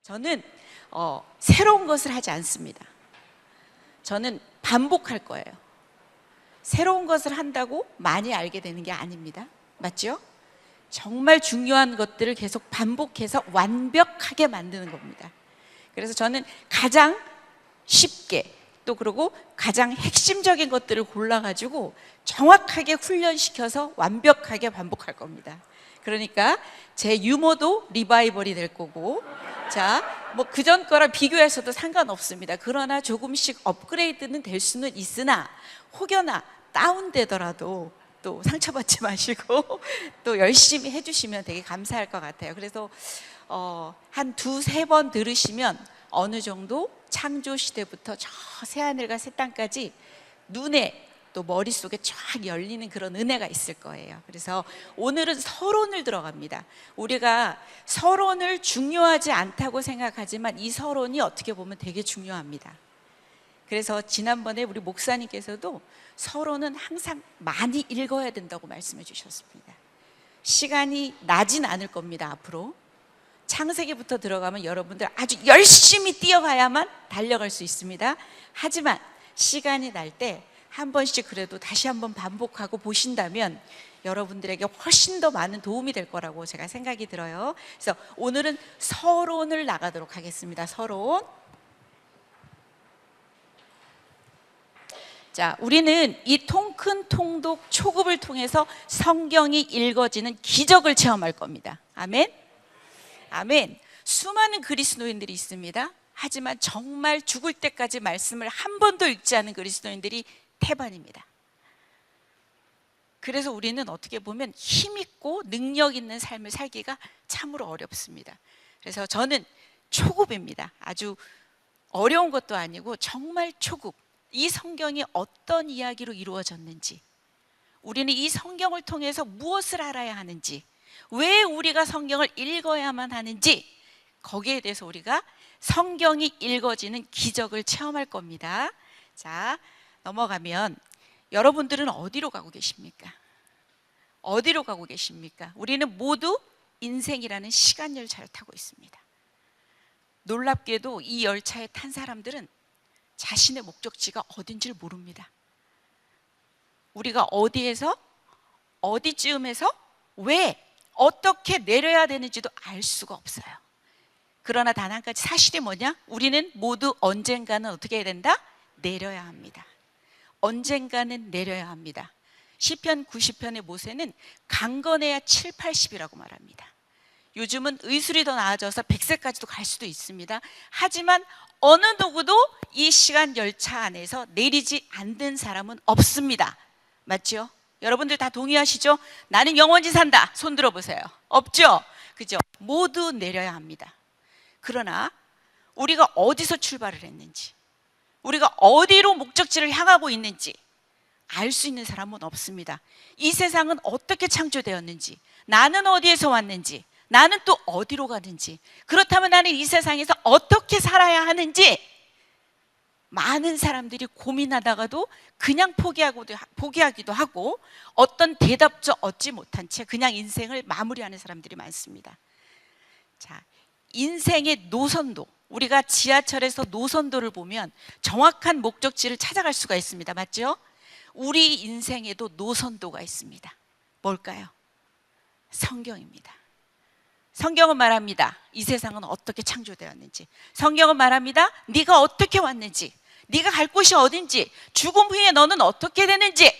저는 새로운 것을 하지 않습니다. 저는 반복할 거예요. 새로운 것을 한다고 많이 알게 되는 게 아닙니다. 맞죠? 정말 중요한 것들을 계속 반복해서 완벽하게 만드는 겁니다. 그래서 저는 가장 쉽게 또 그리고 가장 핵심적인 것들을 골라가지고 정확하게 훈련시켜서 완벽하게 반복할 겁니다. 그러니까 제 유머도 리바이벌이 될 거고, 자, 뭐 그전 거랑 비교해서도 상관없습니다. 그러나 조금씩 업그레이드는 될 수는 있으나 혹여나 다운되더라도 또 상처받지 마시고 또 열심히 해주시면 되게 감사할 것 같아요. 그래서 한 두세 번 들으시면 어느 정도 창조 시대부터 저 새하늘과 새 땅까지 눈에 또 머릿속에 쫙 열리는 그런 은혜가 있을 거예요. 그래서 오늘은 서론을 들어갑니다. 우리가 서론을 중요하지 않다고 생각하지만 이 서론이 어떻게 보면 되게 중요합니다. 그래서 지난번에 우리 목사님께서도 서론은 항상 많이 읽어야 된다고 말씀해 주셨습니다. 시간이 나진 않을 겁니다. 앞으로 창세기부터 들어가면 여러분들 아주 열심히 뛰어가야만 달려갈 수 있습니다. 하지만 시간이 날 때 한 번씩 그래도 다시 한번 반복하고 보신다면 여러분들에게 훨씬 더 많은 도움이 될 거라고 제가 생각이 들어요. 그래서 오늘은 서론을 나가도록 하겠습니다. 서론. 자, 우리는 이 통큰 통독 초급을 통해서 성경이 읽어지는 기적을 체험할 겁니다. 아멘. 아멘. 수많은 그리스도인들이 있습니다. 하지만 정말 죽을 때까지 말씀을 한 번도 읽지 않은 그리스도인들이 태반입니다. 그래서 우리는 어떻게 보면 힘있고 능력 있는 삶을 살기가 참으로 어렵습니다. 그래서 저는 초급입니다. 아주 어려운 것도 아니고 정말 초급. 이 성경이 어떤 이야기로 이루어졌는지, 우리는 이 성경을 통해서 무엇을 알아야 하는지, 왜 우리가 성경을 읽어야만 하는지, 거기에 대해서 우리가 성경이 읽어지는 기적을 체험할 겁니다. 자, 넘어가면 여러분들은 어디로 가고 계십니까? 어디로 가고 계십니까? 우리는 모두 인생이라는 시간 열차를 타고 있습니다. 놀랍게도 이 열차에 탄 사람들은 자신의 목적지가 어딘지를 모릅니다. 우리가 어디에서 어디쯤에서 왜 어떻게 내려야 되는지도 알 수가 없어요. 그러나 단 한 가지 사실이 뭐냐? 우리는 모두 언젠가는 어떻게 해야 된다? 내려야 합니다. 언젠가는 내려야 합니다. 시편 90편의 모세는 강건해야 7, 80이라고 말합니다. 요즘은 의술이 더 나아져서 100세까지도 갈 수도 있습니다. 하지만 어느 누구도 이 시간 열차 안에서 내리지 않는 사람은 없습니다. 맞죠? 여러분들 다 동의하시죠? 나는 영원히 산다. 손 들어보세요. 없죠? 그죠? 모두 내려야 합니다. 그러나 우리가 어디서 출발을 했는지, 우리가 어디로 목적지를 향하고 있는지 알 수 있는 사람은 없습니다. 이 세상은 어떻게 창조되었는지, 나는 어디에서 왔는지, 나는 또 어디로 가는지, 그렇다면 나는 이 세상에서 어떻게 살아야 하는지 많은 사람들이 고민하다가도 그냥 포기하기도 하고 어떤 대답도 얻지 못한 채 그냥 인생을 마무리하는 사람들이 많습니다. 자, 인생의 노선도, 우리가 지하철에서 노선도를 보면 정확한 목적지를 찾아갈 수가 있습니다. 맞죠? 우리 인생에도 노선도가 있습니다. 뭘까요? 성경입니다. 성경은 말합니다. 이 세상은 어떻게 창조되었는지. 성경은 말합니다. 네가 어떻게 왔는지, 네가 갈 곳이 어딘지, 죽음 후에 너는 어떻게 되는지,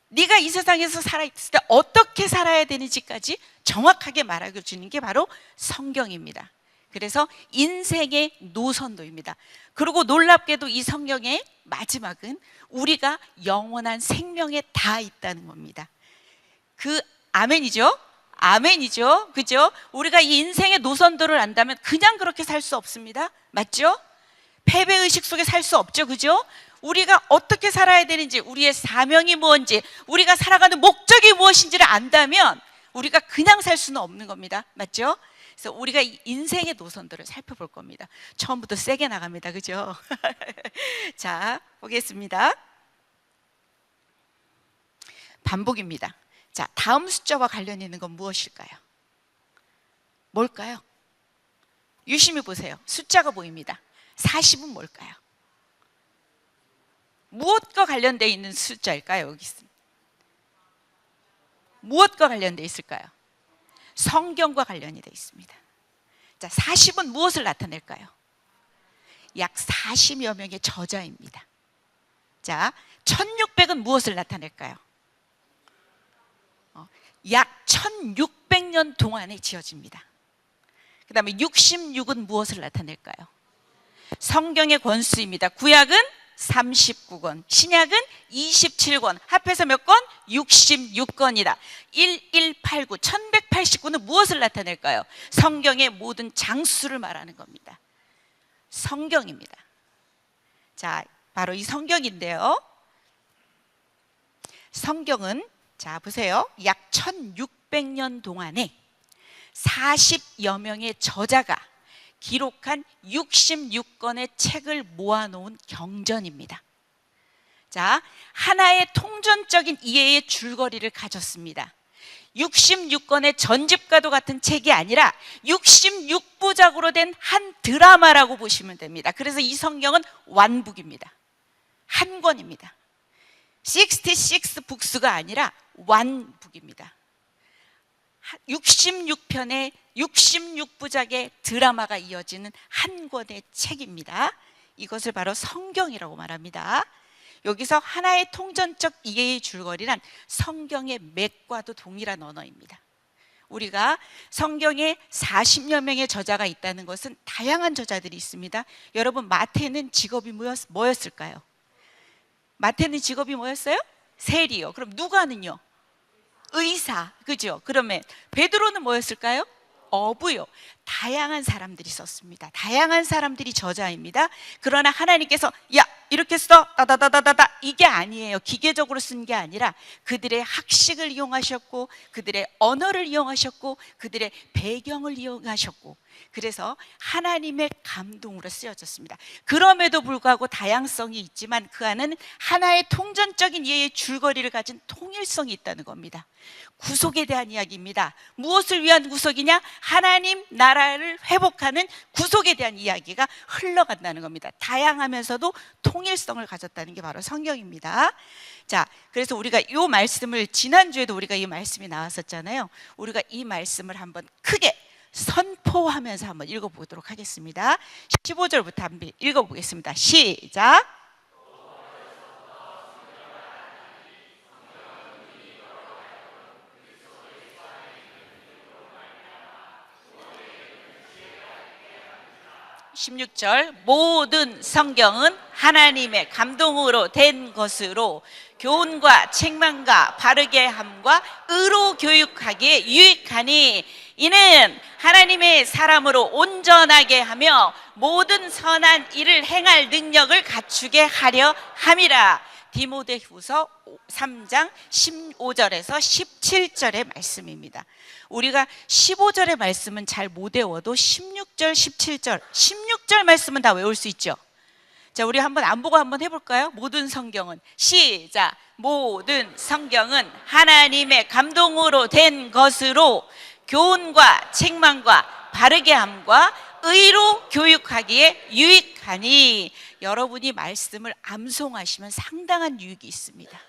네가 이 세상에서 살아있을 때 어떻게 살아야 되는지까지 정확하게 말하고 주는 게 바로 성경입니다. 그래서 인생의 노선도입니다. 그리고 놀랍게도 이 성경의 마지막은 우리가 영원한 생명에 다 있다는 겁니다. 그 아멘이죠? 아멘이죠? 그죠? 우리가 이 인생의 노선도를 안다면 그냥 그렇게 살 수 없습니다. 맞죠? 패배의식 속에 살 수 없죠. 그죠? 우리가 어떻게 살아야 되는지, 우리의 사명이 무엇인지, 우리가 살아가는 목적이 무엇인지를 안다면 우리가 그냥 살 수는 없는 겁니다. 맞죠? 그래서 우리가 이 인생의 노선도를 살펴볼 겁니다. 처음부터 세게 나갑니다. 그죠? 자, 보겠습니다. 반복입니다. 자, 다음 숫자와 관련 있는 건 무엇일까요? 뭘까요? 유심히 보세요. 숫자가 보입니다. 40은 뭘까요? 무엇과 관련되어 있는 숫자일까요? 여기 있습니다. 무엇과 관련되어 있을까요? 성경과 관련이 되어 있습니다. 자, 40은 무엇을 나타낼까요? 약 40여 명의 저자입니다. 자, 1600은 무엇을 나타낼까요? 약 1600년 동안에 지어집니다. 그 다음에 66은 무엇을 나타낼까요? 성경의 권수입니다. 구약은 39권, 신약은 27권, 합해서 몇 권? 66권이다. 1189, 1189는 무엇을 나타낼까요? 성경의 모든 장수를 말하는 겁니다. 성경입니다. 자, 바로 이 성경인데요. 성경은 자, 보세요. 약 1600년 동안에 40여 명의 저자가 기록한 66권의 책을 모아놓은 경전입니다. 자, 하나의 통전적인 이해의 줄거리를 가졌습니다. 66권의 전집과도 같은 책이 아니라 66부작으로 된 한 드라마라고 보시면 됩니다. 그래서 이 성경은 완북입니다. 한 권입니다. 66 북스가 아니라 완북입니다. 66편의 66부작의 드라마가 이어지는 한 권의 책입니다. 이것을 바로 성경이라고 말합니다. 여기서 하나의 통전적 이해의 줄거리란 성경의 맥과도 동일한 언어입니다. 우리가 성경에 40여 명의 저자가 있다는 것은 다양한 저자들이 있습니다. 여러분, 마태는 직업이 뭐였을까요? 마태는 직업이 뭐였어요? 세리요. 그럼 누가는요? 의사, 그죠? 그러면 베드로는 뭐였을까요? 어부요. 다양한 사람들이 썼습니다. 다양한 사람들이 저자입니다. 그러나 하나님께서 야, 이렇게 써 따다다다다다 이게 아니에요. 기계적으로 쓴 게 아니라 그들의 학식을 이용하셨고, 그들의 언어를 이용하셨고, 그들의 배경을 이용하셨고, 그래서 하나님의 감동으로 쓰여졌습니다. 그럼에도 불구하고 다양성이 있지만 그 안에는 하나의 통전적인 이해의 줄거리를 가진 통일성이 있다는 겁니다. 구속에 대한 이야기입니다. 무엇을 위한 구속이냐? 하나님 나라를 회복하는 구속에 대한 이야기가 흘러간다는 겁니다. 다양하면서도 통일성을 가졌다는 게 바로 성경입니다. 자, 그래서 우리가 이 말씀을 지난주에도 우리가 이 말씀이 나왔었잖아요. 우리가 이 말씀을 한번 크게 선포하면서 한번 읽어보도록 하겠습니다. 15절부터 한번 읽어보겠습니다. 시작. 16절 모든 성경은 하나님의 감동으로 된 것으로 교훈과 책망과 바르게 함과 의로 교육하기에 유익하니 이는 하나님의 사람으로 온전하게 하며 모든 선한 일을 행할 능력을 갖추게 하려 함이라. 디모데후서 3장 15절에서 17절의 말씀입니다. 우리가 15절의 말씀은 잘 못 외워도 16절, 17절, 16절 말씀은 다 외울 수 있죠. 자, 우리 한번 안 보고 한번 해볼까요? 모든 성경은 시작. 모든 성경은 하나님의 감동으로 된 것으로 교훈과 책망과 바르게 함과 의로 교육하기에 유익하니. 여러분이 말씀을 암송하시면 상당한 유익이 있습니다.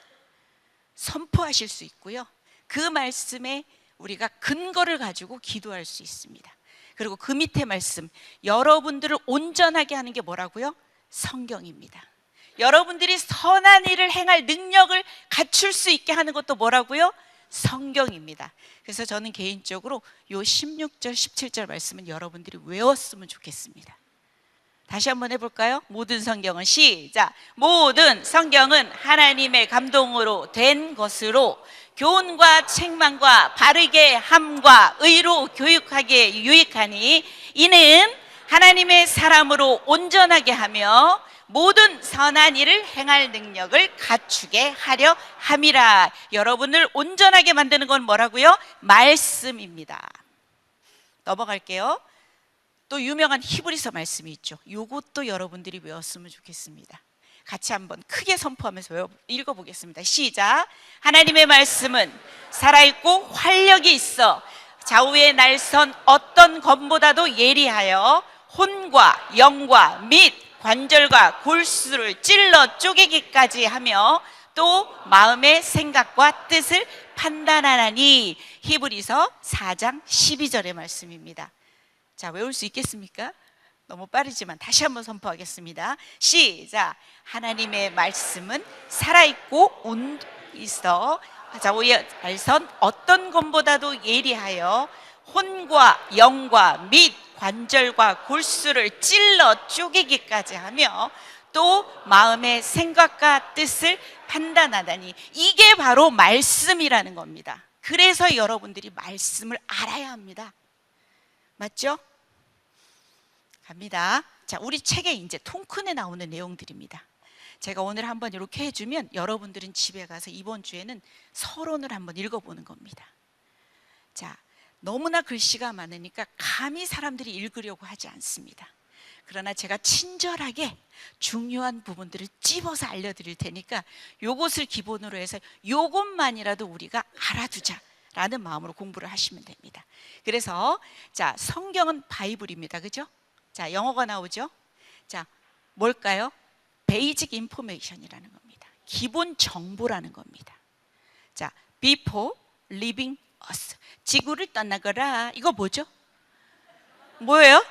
선포하실 수 있고요. 그 말씀에 우리가 근거를 가지고 기도할 수 있습니다. 그리고 그 밑에 말씀, 여러분들을 온전하게 하는 게 뭐라고요? 성경입니다. 여러분들이 선한 일을 행할 능력을 갖출 수 있게 하는 것도 뭐라고요? 성경입니다. 그래서 저는 개인적으로 요 16절, 17절 말씀은 여러분들이 외웠으면 좋겠습니다. 다시 한번 해볼까요? 모든 성경은 시작. 모든 성경은 하나님의 감동으로 된 것으로 교훈과 책망과 바르게 함과 의로 교육하기에 유익하니 이는 하나님의 사람으로 온전하게 하며 모든 선한 일을 행할 능력을 갖추게 하려 함이라. 여러분을 온전하게 만드는 건 뭐라고요? 말씀입니다. 넘어갈게요. 또 유명한 히브리서 말씀이 있죠. 이것도 여러분들이 외웠으면 좋겠습니다. 같이 한번 크게 선포하면서 읽어보겠습니다. 시작. 하나님의 말씀은 살아있고 활력이 있어 좌우의 날선 어떤 검보다도 예리하여 혼과 영과 및 관절과 골수를 찔러 쪼개기까지 하며 또 마음의 생각과 뜻을 판단하나니. 히브리서 4장 12절의 말씀입니다. 자, 외울 수 있겠습니까? 너무 빠르지만 다시 한번 선포하겠습니다. 시작. 하나님의 말씀은 살아있고 온도 있어 좌우의 날선 어떤 검보다도 예리하여 혼과 영과 및 관절과 골수를 찔러 쪼개기까지 하며 또 마음의 생각과 뜻을 판단하다니. 이게 바로 말씀이라는 겁니다. 그래서 여러분들이 말씀을 알아야 합니다. 맞죠? 갑니다. 자, 우리 책에 이제 통큰에 나오는 내용들입니다. 제가 오늘 한번 이렇게 해주면 여러분들은 집에 가서 이번 주에는 서론을 한번 읽어보는 겁니다. 자, 너무나 글씨가 많으니까 감히 사람들이 읽으려고 하지 않습니다. 그러나 제가 친절하게 중요한 부분들을 찝어서 알려드릴 테니까 요것을 기본으로 해서 요것만이라도 우리가 알아두자라는 마음으로 공부를 하시면 됩니다. 그래서 자, 성경은 바이블입니다. 그죠? 자, 영어가 나오죠? 자, 뭘까요? 베이직 인포메이션이라는 겁니다. 기본 정보라는 겁니다. 자, before leaving us. 지구를 떠나거라. 이거 뭐죠? 뭐예요?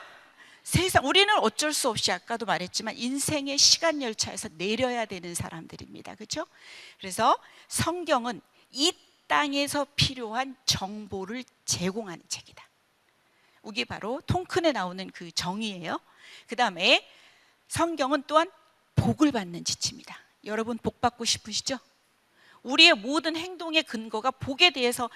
세상, 우리는 어쩔 수 없이 아까도 말했지만 인생의 시간 열차에서 내려야 되는 사람들입니다. 그렇죠? 그래서 성경은 이 땅에서 필요한 정보를 제공하는 책이다. 이게 바로 통큰에 나오는 그 정의예요. 그 다음에 성경은 또한 복을 받는 지침이다. 여러분 복 받고 싶으시죠? 우리의 모든 행동의 근거가 복에 대해서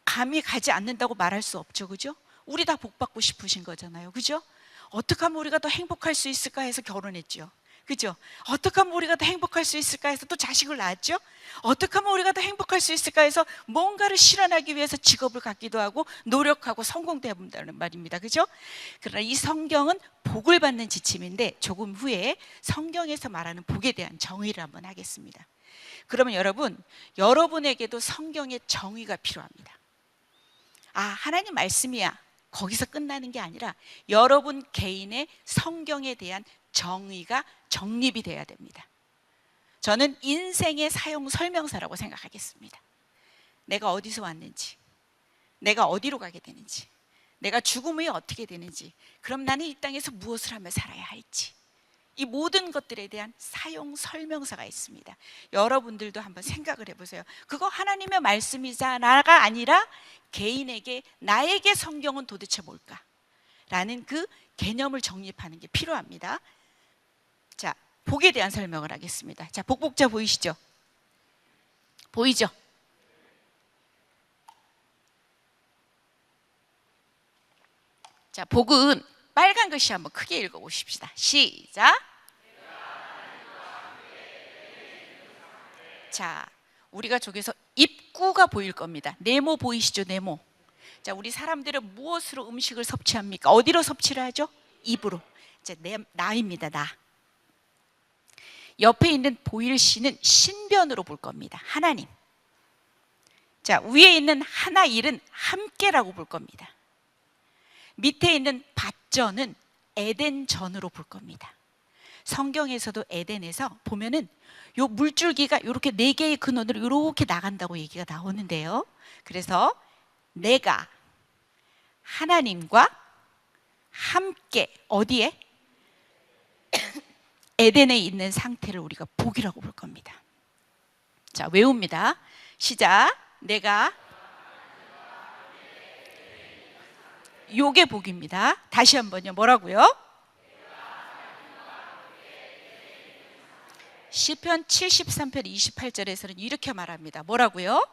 감이 가지 않는다고 말할 수 없죠. 그죠? 우리 다 복 받고 싶으신 거잖아요. 그죠? 어떻게 하면 우리가 더 행복할 수 있을까 해서 결혼했죠. 그죠? 어떻게 하면 우리가 더 행복할 수 있을까 해서 또 자식을 낳았죠. 어떻게 하면 우리가 더 행복할 수 있을까 해서 뭔가를 실현하기 위해서 직업을 갖기도 하고 노력하고 성공되어 본다는 말입니다. 그죠? 그러나 이 성경은 복을 받는 지침인데 조금 후에 성경에서 말하는 복에 대한 정의를 한번 하겠습니다. 그러면 여러분에게도 성경의 정의가 필요합니다. 아, 하나님 말씀이야. 거기서 끝나는 게 아니라 여러분 개인의 성경에 대한 정의가 정립이 돼야 됩니다. 저는 인생의 사용 설명서라고 생각하겠습니다. 내가 어디서 왔는지, 내가 어디로 가게 되는지, 내가 죽음 후에 어떻게 되는지, 그럼 나는 이 땅에서 무엇을 하며 살아야 할지, 이 모든 것들에 대한 사용 설명서가 있습니다. 여러분들도 한번 생각을 해보세요. 그거 하나님의 말씀이자가 아니라 개인에게 나에게 성경은 도대체 뭘까? 라는 그 개념을 정립하는 게 필요합니다. 자, 복에 대한 설명을 하겠습니다. 자, 복복자 보이시죠? 보이죠? 자, 복은 빨간 글씨 한번 크게 읽어보십시다. 시작. 자, 우리가 저기서 입구가 보일 겁니다. 네모 보이시죠? 네모. 자, 우리 사람들은 무엇으로 음식을 섭취합니까? 어디로 섭취를 하죠? 입으로. 자, 나입니다. 나. 옆에 있는 보일 씨는 신변으로 볼 겁니다. 하나님. 자, 위에 있는 하나일은 함께라고 볼 겁니다. 밑에 있는 밭전은 에덴전으로 볼 겁니다. 성경에서도 에덴에서 보면은 요 물줄기가 이렇게 4개의 근원으로 이렇게 나간다고 얘기가 나오는데요. 그래서 내가 하나님과 함께 어디에? 에덴에 있는 상태를 우리가 복이라고 볼 겁니다. 자, 외웁니다. 시작. 내가 요게 복입니다. 다시 한번요. 뭐라고요? 시편 73편 28절에서는 이렇게 말합니다. 뭐라고요?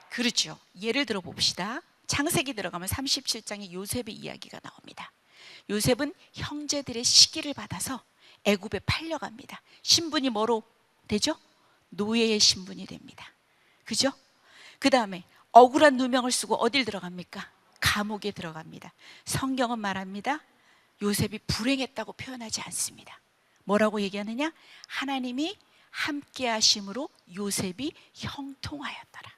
그렇죠. 예를 들어 봅시다. 창세기 들어가면 37장에 요셉의 이야기가 나옵니다. 요셉은 형제들의 시기를 받아서 애굽에 팔려갑니다. 신분이 뭐로 되죠? 노예의 신분이 됩니다. 그죠? 그 다음에 억울한 누명을 쓰고 어딜 들어갑니까? 감옥에 들어갑니다. 성경은 말합니다. 요셉이 불행했다고 표현하지 않습니다. 뭐라고 얘기하느냐? 하나님이 함께 하심으로 요셉이 형통하였더라.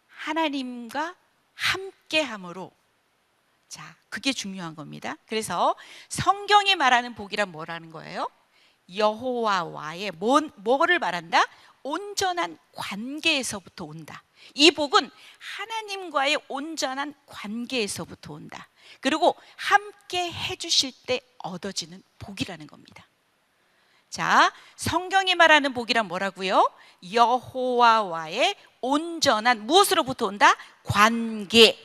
하나님과 함께 함으로, 자, 그게 중요한 겁니다. 그래서 성경이 말하는 복이란 뭐라는 거예요? 여호와와의 뭐를 말한다? 온전한 관계에서부터 온다. 이 복은 하나님과의 온전한 관계에서부터 온다. 그리고 함께 해주실 때 얻어지는 복이라는 겁니다. 자, 성경이 말하는 복이란 뭐라고요? 여호와와의 온전한, 무엇으로부터 온다? 관계.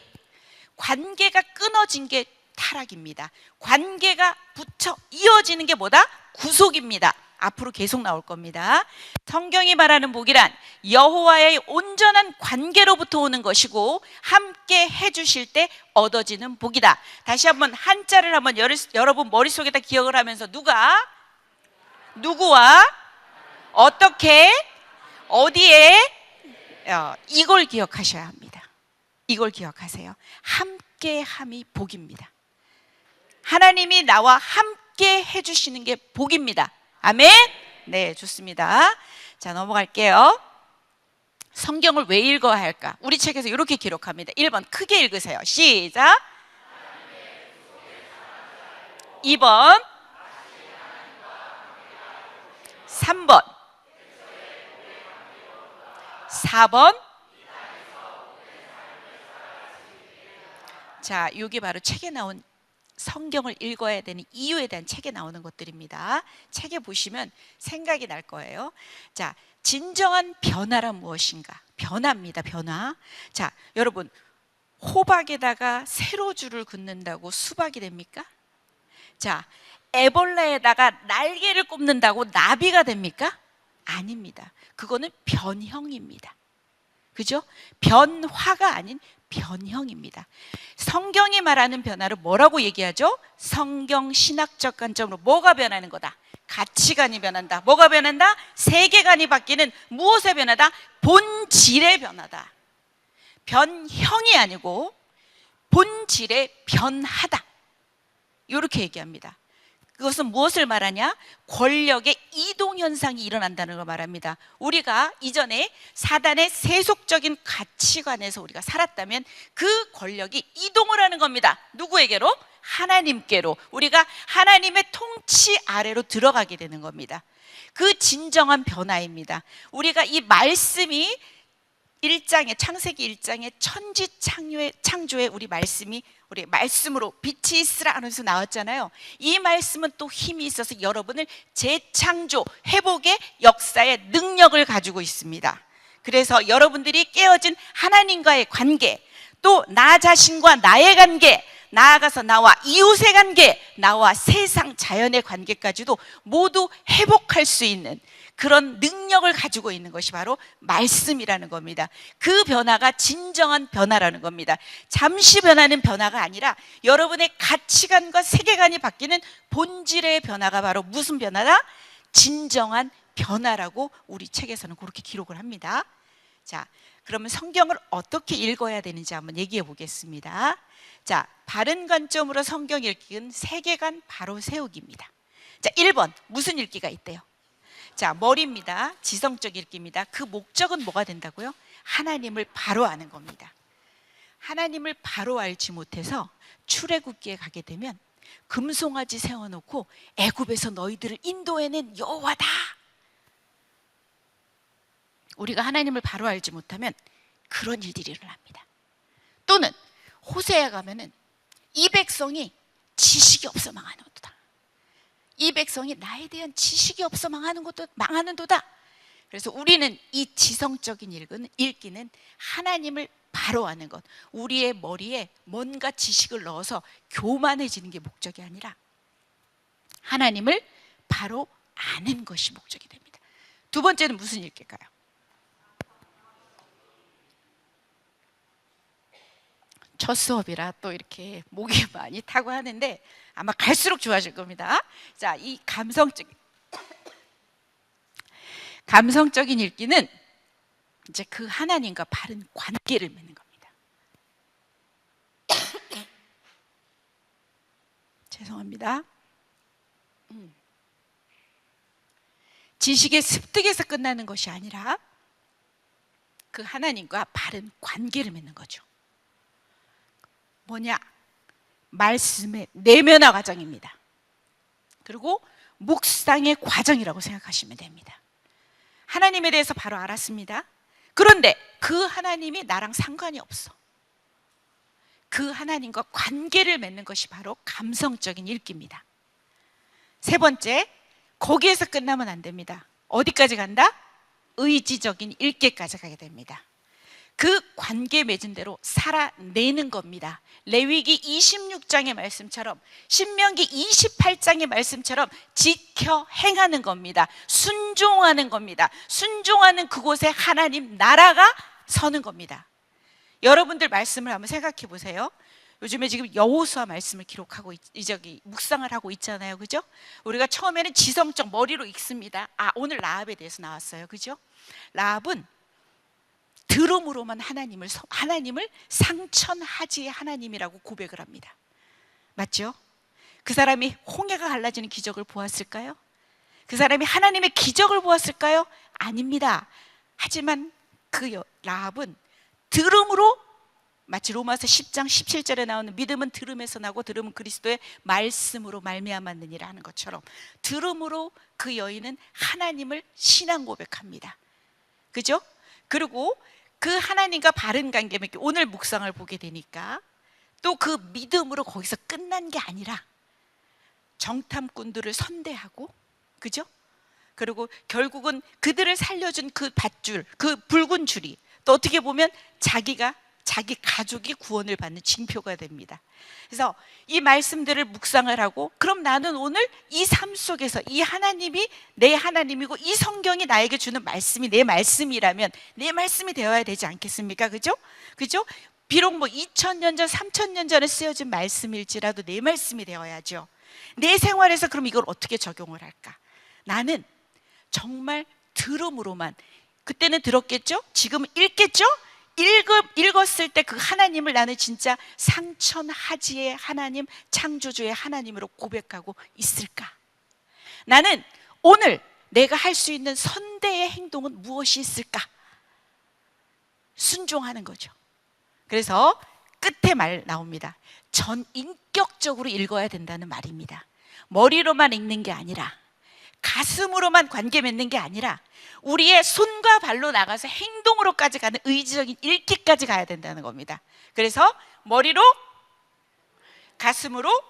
관계가 끊어진 게 타락입니다. 관계가 붙여 이어지는 게 뭐다? 구속입니다. 앞으로 계속 나올 겁니다. 성경이 말하는 복이란 여호와의 온전한 관계로부터 오는 것이고 함께 해주실 때 얻어지는 복이다. 다시 한번 한자를 한번 여러분 머릿속에다 기억을 하면서 누구와 어떻게 어디에 이걸 기억하셔야 합니다. 이걸 기억하세요. 함께함이 복입니다. 하나님이 나와 함께 해주시는 게 복입니다. 아멘? 네, 좋습니다. 자, 넘어갈게요. 성경을 왜 읽어야 할까? 우리 책에서 이렇게 기록합니다. 1번 크게 읽으세요. 시작. 2번 3번 4번. 자, 이게 바로 책에 나온 성경을 읽어야 되는 이유에 대한 책에 나오는 것들입니다. 책에 보시면 생각이 날 거예요. 자, 진정한 변화란 무엇인가? 변화입니다. 변화. 자, 여러분, 호박에다가 세로줄을 긋는다고 수박이 됩니까? 자, 애벌레에다가 날개를 꼽는다고 나비가 됩니까? 아닙니다. 그거는 변형입니다. 그죠? 변화가 아닌 변형입니다. 성경이 말하는 변화를 뭐라고 얘기하죠? 성경 신학적 관점으로 뭐가 변하는 거다? 가치관이 변한다. 뭐가 변한다? 세계관이 바뀌는 무엇의 변화다? 본질의 변화다. 변형이 아니고 본질의 변하다. 이렇게 얘기합니다. 그것은 무엇을 말하냐? 권력의 이동 현상이 일어난다는 걸 말합니다. 우리가 이전에 사단의 세속적인 가치관에서 우리가 살았다면 그 권력이 이동을 하는 겁니다. 누구에게로? 하나님께로. 우리가 하나님의 통치 아래로 들어가게 되는 겁니다. 그 진정한 변화입니다. 우리가 이 말씀이 창세기 1장에 천지 창조의 우리 말씀이 우리 말씀으로 빛이 있으라 하면서 나왔잖아요. 이 말씀은 또 힘이 있어서 여러분을 재창조, 회복의 역사의 능력을 가지고 있습니다. 그래서 여러분들이 깨어진 하나님과의 관계, 또 나 자신과 나의 관계, 나아가서 나와 이웃의 관계, 나와 세상 자연의 관계까지도 모두 회복할 수 있는 그런 능력을 가지고 있는 것이 바로 말씀이라는 겁니다. 그 변화가 진정한 변화라는 겁니다. 잠시 변하는 변화가 아니라 여러분의 가치관과 세계관이 바뀌는 본질의 변화가 바로 무슨 변화다? 진정한 변화라고 우리 책에서는 그렇게 기록을 합니다. 자, 그러면 성경을 어떻게 읽어야 되는지 한번 얘기해 보겠습니다. 자, 바른 관점으로 성경 읽기는 세계관 바로 세우기입니다. 자, 1번 무슨 읽기가 있대요? 자, 머리입니다. 지성적 읽기입니다. 그 목적은 뭐가 된다고요? 하나님을 바로 아는 겁니다. 하나님을 바로 알지 못해서 출애굽기에 가게 되면 금송아지 세워놓고 애굽에서 너희들을 인도해낸 여호와다. 우리가 하나님을 바로 알지 못하면 그런 일들이 일어납니다. 또는 호세에 가면은 이 백성이 지식이 없어 망하는 것도다. 이 백성이 나에 대한 지식이 없어 망하는도다. 그래서 우리는 이 지성적인 읽기는 하나님을 바로 아는 것, 우리의 머리에 뭔가 지식을 넣어서 교만해지는 게 목적이 아니라 하나님을 바로 아는 것이 목적이 됩니다. 두 번째는 무슨 읽기일까요? 첫 수업이라 또 이렇게 목이 많이 타고 하는데 아마 갈수록 좋아질 겁니다. 자, 이 감성적인 읽기는 이제 그 하나님과 바른 관계를 맺는 겁니다. 죄송합니다. 지식의 습득에서 끝나는 것이 아니라 그 하나님과 바른 관계를 맺는 거죠. 뭐냐? 말씀의 내면화 과정입니다. 그리고 묵상의 과정이라고 생각하시면 됩니다. 하나님에 대해서 바로 알았습니다. 그런데 그 하나님이 나랑 상관이 없어. 그 하나님과 관계를 맺는 것이 바로 감성적인 읽기입니다. 세 번째, 거기에서 끝나면 안 됩니다. 어디까지 간다? 의지적인 읽기까지 가게 됩니다. 그 관계 맺은 대로 살아내는 겁니다. 레위기 26장의 말씀처럼, 신명기 28장의 말씀처럼 지켜 행하는 겁니다. 순종하는 겁니다. 순종하는 그곳에 하나님 나라가 서는 겁니다. 여러분들 말씀을 한번 생각해 보세요. 요즘에 지금 여호수아 말씀을 기록하고 묵상을 하고 있잖아요, 그죠? 우리가 처음에는 지성적 머리로 읽습니다. 오늘 라합에 대해서 나왔어요, 그죠? 라합은 들음으로만 하나님을 상천하지의 하나님이라고 고백을 합니다. 맞죠? 그 사람이 홍해가 갈라지는 기적을 보았을까요? 그 사람이 하나님의 기적을 보았을까요? 아닙니다. 하지만 그 라합은 들음으로, 마치 로마서 10장 17절에 나오는 믿음은 들음에서 나고 들음은 그리스도의 말씀으로 말미암았느니라 하는 것처럼 들음으로 그 여인은 하나님을 신앙 고백합니다. 그죠? 그리고 그 하나님과 바른 관계 맺기, 오늘 묵상을 보게 되니까 또 그 믿음으로 거기서 끝난 게 아니라 정탐꾼들을 선대하고, 그죠? 그리고 결국은 그들을 살려준 그 밧줄, 그 붉은 줄이 또 어떻게 보면 자기 가족이 구원을 받는 징표가 됩니다. 그래서 이 말씀들을 묵상을 하고, 그럼 나는 오늘 이 삶 속에서 이 하나님이 내 하나님이고 이 성경이 나에게 주는 말씀이 내 말씀이라면 내 말씀이 되어야 되지 않겠습니까? 그죠? 그죠? 비록 2000년 전, 3000년 전에 쓰여진 말씀일지라도 내 말씀이 되어야죠. 내 생활에서 그럼 이걸 어떻게 적용을 할까? 나는 정말 들음으로만, 그때는 들었겠죠? 지금은 읽겠죠? 읽었을 때 그 하나님을 나는 진짜 상천하지의 하나님, 창조주의 하나님으로 고백하고 있을까? 나는 오늘 내가 할 수 있는 선대의 행동은 무엇이 있을까? 순종하는 거죠. 그래서 끝에 말 나옵니다. 전인격적으로 읽어야 된다는 말입니다. 머리로만 읽는 게 아니라, 가슴으로만 관계 맺는 게 아니라 우리의 손과 발로 나가서 행동으로까지 가는 의지적인 읽기까지 가야 된다는 겁니다. 그래서 머리로, 가슴으로,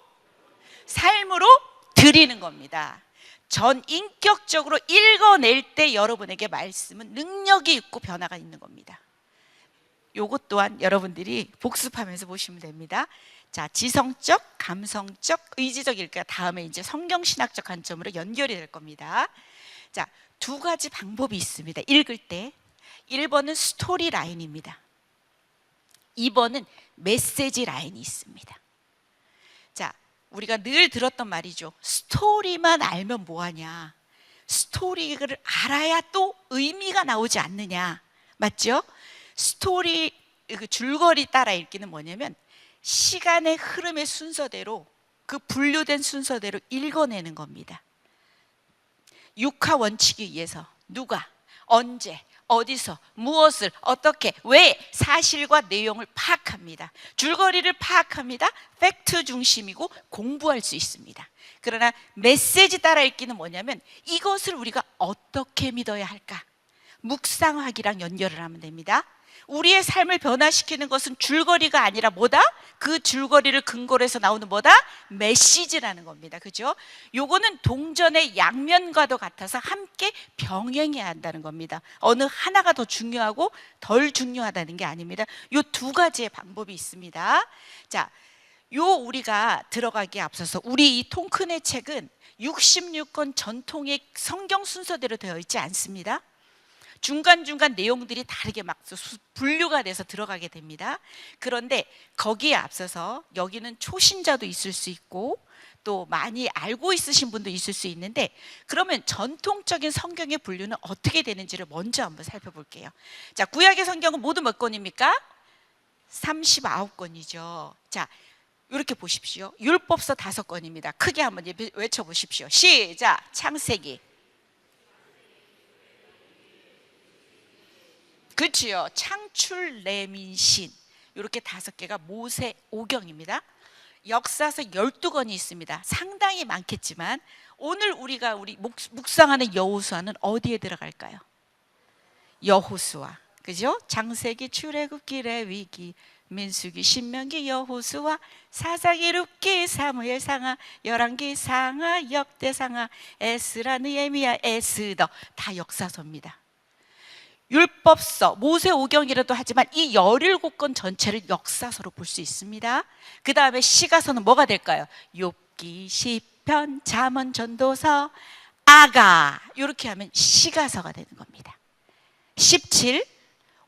삶으로 드리는 겁니다. 전인격적으로 읽어낼 때 여러분에게 말씀은 능력이 있고 변화가 있는 겁니다. 요것 또한 여러분들이 복습하면서 보시면 됩니다. 자, 지성적, 감성적, 의지적 읽기가 다음에 이제 성경신학적 관점으로 연결이 될 겁니다. 자, 두 가지 방법이 있습니다. 읽을 때 1번은 스토리 라인입니다. 2번은 메시지 라인이 있습니다. 자, 우리가 늘 들었던 말이죠. 스토리만 알면 뭐하냐? 스토리를 알아야 또 의미가 나오지 않느냐? 맞죠? 스토리, 그 줄거리 따라 읽기는 뭐냐면 시간의 흐름의 순서대로, 그 분류된 순서대로 읽어내는 겁니다. 육하 원칙에 의해서 누가, 언제, 어디서, 무엇을, 어떻게, 왜 사실과 내용을 파악합니다. 줄거리를 파악합니다. 팩트 중심이고 공부할 수 있습니다. 그러나 메시지 따라 읽기는 뭐냐면 이것을 우리가 어떻게 믿어야 할까? 묵상하기랑 연결을 하면 됩니다. 우리의 삶을 변화시키는 것은 줄거리가 아니라 뭐다? 그 줄거리를 근거로 해서 나오는 뭐다? 메시지라는 겁니다. 그죠? 요거는 동전의 양면과도 같아서 함께 병행해야 한다는 겁니다. 어느 하나가 더 중요하고 덜 중요하다는 게 아닙니다. 요 두 가지의 방법이 있습니다. 자, 우리가 들어가기에 앞서서 우리 이 통큰의 책은 66권 전통의 성경 순서대로 되어 있지 않습니다. 중간중간 내용들이 다르게 막 분류가 돼서 들어가게 됩니다. 그런데 거기에 앞서서 여기는 초신자도 있을 수 있고 또 많이 알고 있으신 분도 있을 수 있는데, 그러면 전통적인 성경의 분류는 어떻게 되는지를 먼저 한번 살펴볼게요. 자, 구약의 성경은 모두 몇 권입니까? 39권이죠. 자, 이렇게 보십시오. 율법서 5권입니다. 크게 한번 외쳐보십시오. 시작! 창세기, 그렇지요. 창출, 레민신 이렇게 5개가 모세 오경입니다. 역사서 12권이 있습니다. 상당히 많겠지만 오늘 우리가 묵상하는 여호수아는 어디에 들어갈까요? 여호수아, 그죠? 장세기, 출애굽기, 레위기, 민수기, 신명기, 여호수아, 사사기, 룻기, 사무엘, 상하, 열왕기, 상하, 역대상하, 에스라, 느헤미야, 에스더 다 역사서입니다. 율법서, 모세 오경이라도 하지만 이 17권 전체를 역사서로 볼 수 있습니다. 그 다음에 시가서는 뭐가 될까요? 욥기, 시편, 잠언, 전도서, 아가 이렇게 하면 시가서가 되는 겁니다. 17,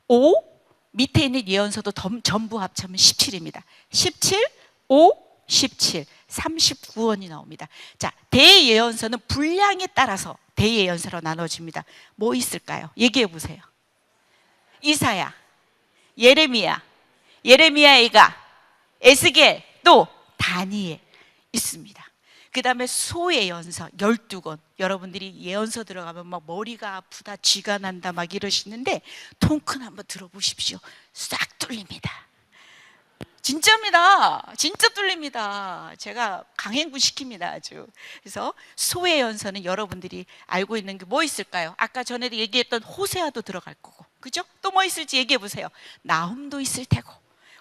5 밑에 있는 예언서도 전부 합치면 17입니다. 17, 5, 17, 39원이 나옵니다. 자, 대예언서는 분량에 따라서 대예언서로 나눠집니다. 뭐 있을까요? 얘기해 보세요. 이사야, 예레미야, 예레미야이가, 에스겔, 또 다니엘 있습니다. 그 다음에 소예언서 12권. 여러분들이 예언서 들어가면 막 머리가 아프다, 쥐가 난다 막 이러시는데 통큰 한번 들어보십시오. 싹 뚫립니다. 진짜입니다. 진짜 뚫립니다. 제가 강행군 시킵니다, 아주. 그래서 소예언서는 여러분들이 알고 있는 게 뭐 있을까요? 아까 전에도 얘기했던 호세아도 들어갈 거고, 그죠? 또 뭐 있을지 얘기해 보세요. 나훔도 있을 테고,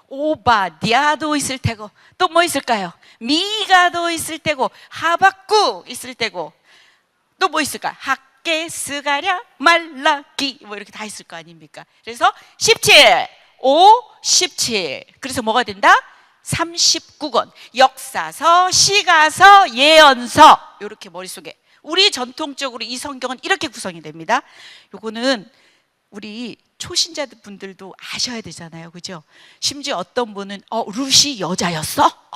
오바디아도 있을 테고, 또 뭐 있을까요? 미가도 있을 테고, 하박국 있을 테고, 또 뭐 있을까? 학개, 스가랴, 말라기 뭐 이렇게 다 있을 거 아닙니까? 그래서 17, 5, 17. 그래서 뭐가 된다? 39권. 역사서, 시가서, 예언서. 이렇게 머릿속에. 우리 전통적으로 이 성경은 이렇게 구성이 됩니다. 요거는 우리 초신자들 분들도 아셔야 되잖아요. 그죠? 심지어 어떤 분은 룻이 여자였어?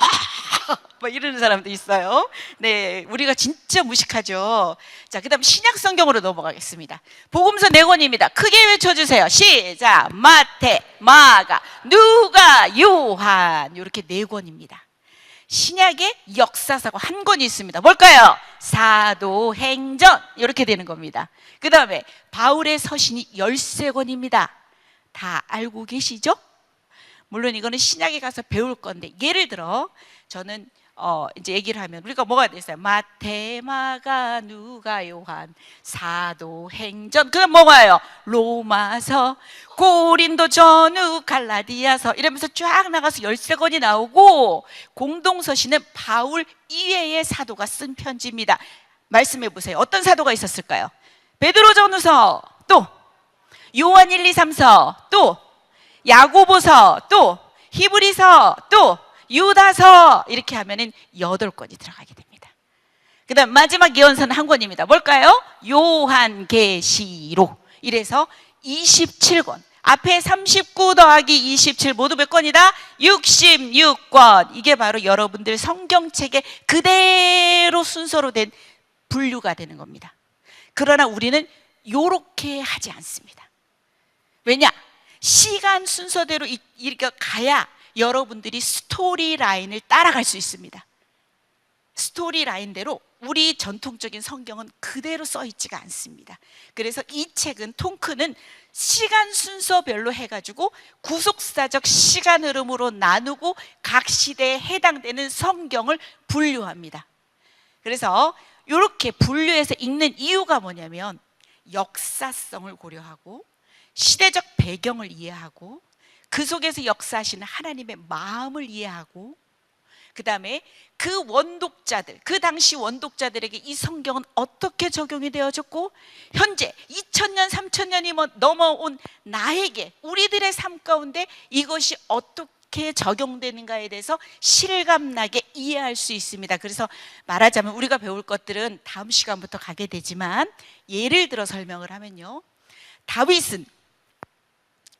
뭐 이러는 사람도 있어요. 네, 우리가 진짜 무식하죠. 자, 그 다음 신약 성경으로 넘어가겠습니다. 복음서 4권입니다. 크게 외쳐주세요. 시작. 마태, 마가, 누가, 요한. 이렇게 4권입니다. 신약에 역사서가 1권이 있습니다. 뭘까요? 사도행전. 이렇게 되는 겁니다. 그 다음에 바울의 서신이 13권입니다. 다 알고 계시죠? 물론 이거는 신약에 가서 배울 건데, 예를 들어 저는 이제 얘기를 하면 우리가 뭐가 됐어요? 마태, 마가, 누가, 요한, 사도행전. 그럼 뭐가요? 로마서, 고린도, 전후, 갈라디아서 이러면서 쫙 나가서 13권이 나오고, 공동서신은 바울 이외의 사도가 쓴 편지입니다. 말씀해 보세요. 어떤 사도가 있었을까요? 베드로전후서, 또 요한 1, 2, 3서, 또 야고보서, 또 히브리서, 또 유다서. 이렇게 하면은 8권이 들어가게 됩니다. 그 다음 마지막 예언서는 1권입니다. 뭘까요? 요한계시록. 이래서 27권. 앞에 39 더하기 27 모두 몇 권이다? 66권. 이게 바로 여러분들 성경책에 그대로 순서로 된 분류가 되는 겁니다. 그러나 우리는 요렇게 하지 않습니다. 왜냐? 시간 순서대로 이렇게 가야 여러분들이 스토리 라인을 따라갈 수 있습니다. 스토리 라인대로 우리 전통적인 성경은 그대로 써 있지가 않습니다. 그래서 이 책은, 통크는 시간 순서별로 해가지고 구속사적 시간 흐름으로 나누고 각 시대에 해당되는 성경을 분류합니다. 그래서 이렇게 분류해서 읽는 이유가 뭐냐면, 역사성을 고려하고 시대적 배경을 이해하고 그 속에서 역사하시는 하나님의 마음을 이해하고, 그 다음에 그 원독자들, 그 당시 원독자들에게 이 성경은 어떻게 적용이 되어졌고, 현재 2000년, 3000년이 넘어온 나에게, 우리들의 삶 가운데 이것이 어떻게 적용되는가에 대해서 실감나게 이해할 수 있습니다. 그래서 말하자면 우리가 배울 것들은 다음 시간부터 가게 되지만, 예를 들어 설명을 하면요, 다윗은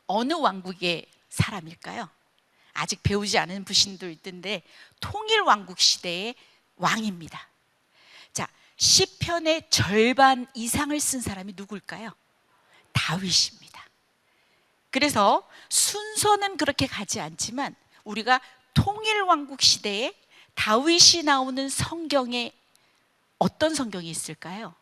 어느 왕국의 사람일까요? 아직 배우지 않은 부신도 있던데 통일왕국 시대의 왕입니다. 자, 시편의 절반 이상을 쓴 사람이 누굴까요? 다윗입니다. 그래서 순서는 그렇게 가지 않지만 우리가 통일왕국 시대에 다윗이 나오는 성경에 어떤 성경이 있을까요?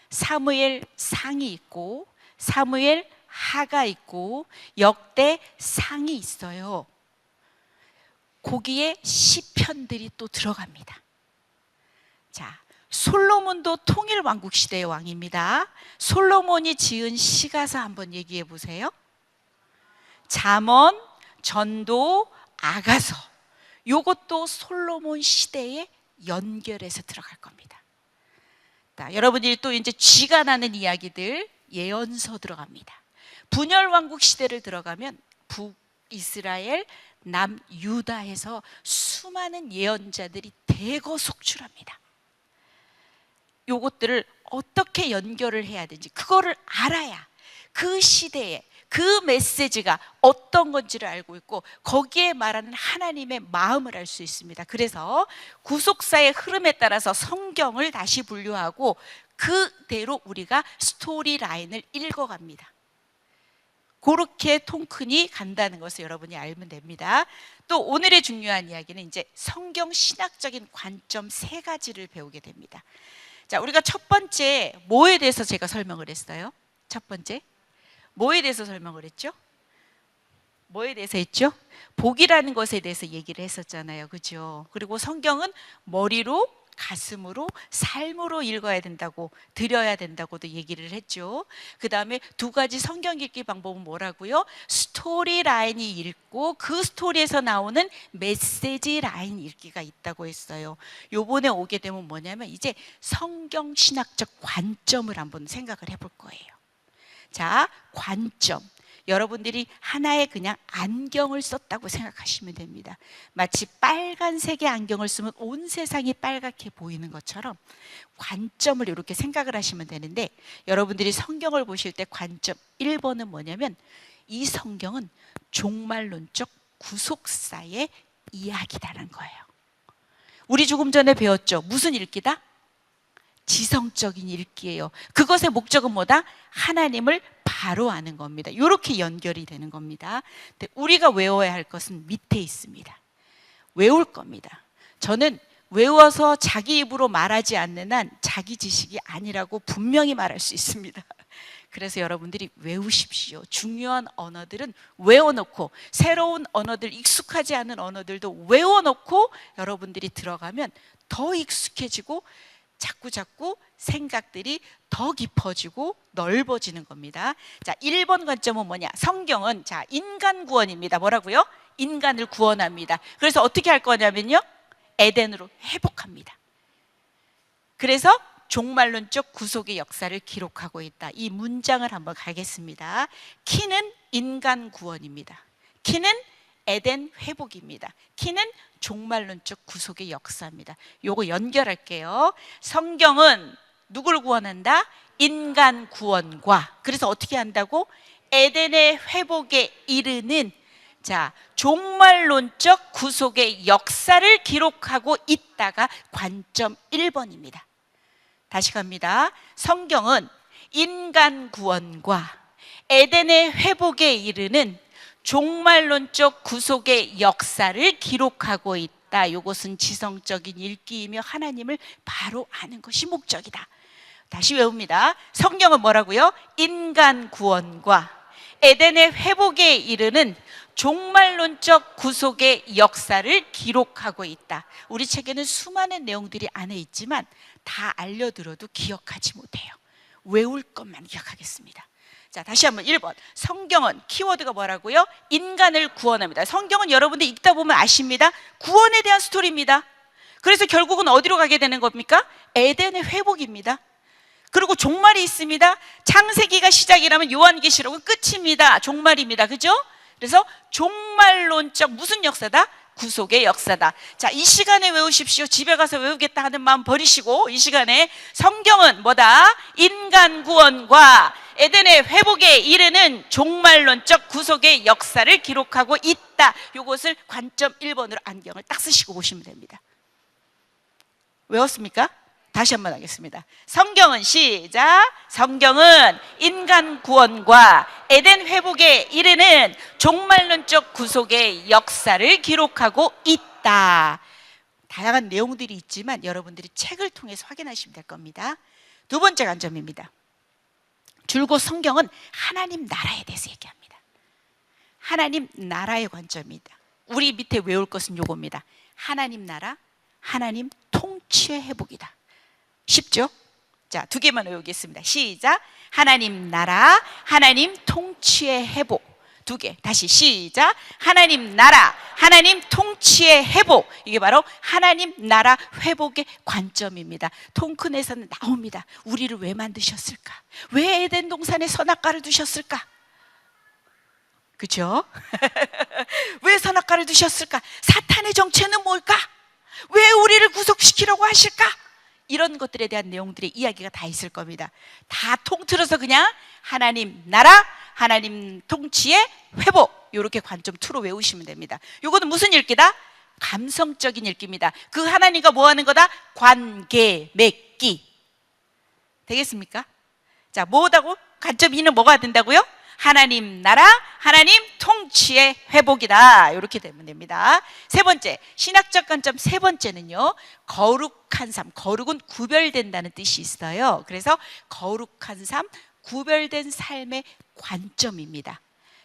사무엘 상이 있고 사무엘 하가 있고 역대상이 있어요. 거기에 시편들이 또 들어갑니다. 자, 솔로몬도 통일 왕국 시대의 왕입니다. 솔로몬이 지은 시가서 한번 얘기해 보세요. 잠언, 전도, 아가서. 요것도 솔로몬 시대에 연결해서 들어갈 겁니다. 자, 여러분들이 또 이제 쥐가 나는 이야기들 예언서 들어갑니다. 분열 왕국 시대를 들어가면 북이스라엘, 남유다에서 수많은 예언자들이 대거 속출합니다. 요것들을 어떻게 연결을 해야 되는지 그거를 알아야 그 시대에 그 메시지가 어떤 건지를 알고 있고 거기에 말하는 하나님의 마음을 알 수 있습니다. 그래서 구속사의 흐름에 따라서 성경을 다시 분류하고 그대로 우리가 스토리 라인을 읽어갑니다. 그렇게 통큰이 간다는 것을 여러분이 알면 됩니다. 또 오늘의 중요한 이야기는 이제 성경 신학적인 관점 3가지를 배우게 됩니다. 자, 우리가 첫 번째 뭐에 대해서 제가 설명을 했어요? 첫 번째 뭐에 대해서 설명을 했죠? 뭐에 대해서 했죠? 복이라는 것에 대해서 얘기를 했었잖아요. 그죠? 그리고 성경은 머리로, 가슴으로, 삶으로 읽어야 된다고, 들여야 된다고도 얘기를 했죠. 그 다음에 2가지 성경 읽기 방법은 뭐라고요? 스토리 라인이 읽고 그 스토리에서 나오는 메시지 라인 읽기가 있다고 했어요. 요번에 오게 되면 뭐냐면 이제 성경 신학적 관점을 한번 생각을 해볼 거예요. 자, 관점. 여러분들이 하나의 그냥 안경을 썼다고 생각하시면 됩니다. 마치 빨간색의 안경을 쓰면 온 세상이 빨갛게 보이는 것처럼 관점을 이렇게 생각을 하시면 되는데, 여러분들이 성경을 보실 때 관점 1번은 뭐냐면 이 성경은 종말론적 구속사의 이야기라는 거예요. 우리 조금 전에 배웠죠? 무슨 읽기다? 지성적인 읽기예요. 그것의 목적은 뭐다? 하나님을 바로 아는 겁니다. 이렇게 연결이 되는 겁니다. 근데 우리가 외워야 할 것은 밑에 있습니다. 외울 겁니다. 저는 외워서 자기 입으로 말하지 않는 한 자기 지식이 아니라고 분명히 말할 수 있습니다. 그래서 여러분들이 외우십시오. 중요한 언어들은 외워놓고, 새로운 언어들, 익숙하지 않은 언어들도 외워놓고 여러분들이 들어가면 더 익숙해지고 자꾸 생각들이 더 깊어지고 넓어지는 겁니다. 자, 1번 관점은 뭐냐? 성경은 자, 인간 구원입니다. 뭐라고요? 인간을 구원합니다. 그래서 어떻게 할 거냐면요, 에덴으로 회복합니다. 그래서 종말론적 구속의 역사를 기록하고 있다. 이 문장을 한번 가겠습니다. 키는 인간 구원입니다. 키는 에덴 회복입니다. 키는 종말론적 구속의 역사입니다. 요거 연결할게요. 성경은 누굴 구원한다? 인간 구원과, 그래서 어떻게 한다고? 에덴의 회복에 이르는, 자, 종말론적 구속의 역사를 기록하고 있다가 관점 1번입니다. 다시 갑니다. 성경은 인간 구원과 에덴의 회복에 이르는 종말론적 구속의 역사를 기록하고 있다. 이것은 지성적인 읽기이며 하나님을 바로 아는 것이 목적이다. 다시 외웁니다. 성경은 뭐라고요? 인간 구원과 에덴의 회복에 이르는 종말론적 구속의 역사를 기록하고 있다. 우리 책에는 수많은 내용들이 안에 있지만 다 알려들어도 기억하지 못해요. 외울 것만 기억하겠습니다. 자, 다시 한번 1번. 성경은 키워드가 뭐라고요? 인간을 구원합니다. 성경은 여러분들 읽다 보면 아십니다. 구원에 대한 스토리입니다. 그래서 결국은 어디로 가게 되는 겁니까? 에덴의 회복입니다. 그리고 종말이 있습니다. 창세기가 시작이라면 요한계시록은 끝입니다. 종말입니다. 그죠? 그래서 종말론적 무슨 역사다? 구속의 역사다. 자, 이 시간에 외우십시오. 집에 가서 외우겠다 하는 마음 버리시고 이 시간에 성경은 뭐다? 인간 구원과 에덴의 회복에 이르는 종말론적 구속의 역사를 기록하고 있다. 이것을 관점 1번으로 안경을 딱 쓰시고 보시면 됩니다. 외웠습니까? 다시 한번 하겠습니다. 성경은 시작. 성경은 인간 구원과 에덴 회복에 이르는 종말론적 구속의 역사를 기록하고 있다. 다양한 내용들이 있지만 여러분들이 책을 통해서 확인하시면 될 겁니다. 2번째 관점입니다. 줄곧 성경은 하나님 나라에 대해서 얘기합니다. 하나님 나라의 관점이다. 우리 밑에 외울 것은 요겁니다. 하나님 나라, 하나님 통치의 회복이다. 쉽죠? 자, 두 개만 외우겠습니다. 시작. 하나님 나라, 하나님 통치의 회복. 두 개. 다시 시작. 하나님 나라, 하나님 통치의 회복. 이게 바로 하나님 나라 회복의 관점입니다. 통큰에서는 나옵니다. 우리를 왜 만드셨을까? 왜 에덴 동산에 선악과를 두셨을까? 그죠? 왜 선악과를 두셨을까? 사탄의 정체는 뭘까? 왜 우리를 구속시키려고 하실까? 이런 것들에 대한 내용들의 이야기가 다 있을 겁니다. 다 통틀어서 그냥 하나님 나라, 하나님 통치의 회복, 이렇게 관점 2로 외우시면 됩니다. 이거는 무슨 읽기다? 감성적인 읽기입니다. 그 하나님과 뭐 하는 거다? 관계 맺기. 되겠습니까? 자, 뭐다고? 관점 2는 뭐가 된다고요? 하나님 나라, 하나님 통치의 회복이다. 이렇게 되면 됩니다. 세 번째, 신학적 관점 세 번째는요, 거룩한 삶. 거룩은 구별된다는 뜻이 있어요. 그래서 거룩한 삶, 구별된 삶의 관점입니다.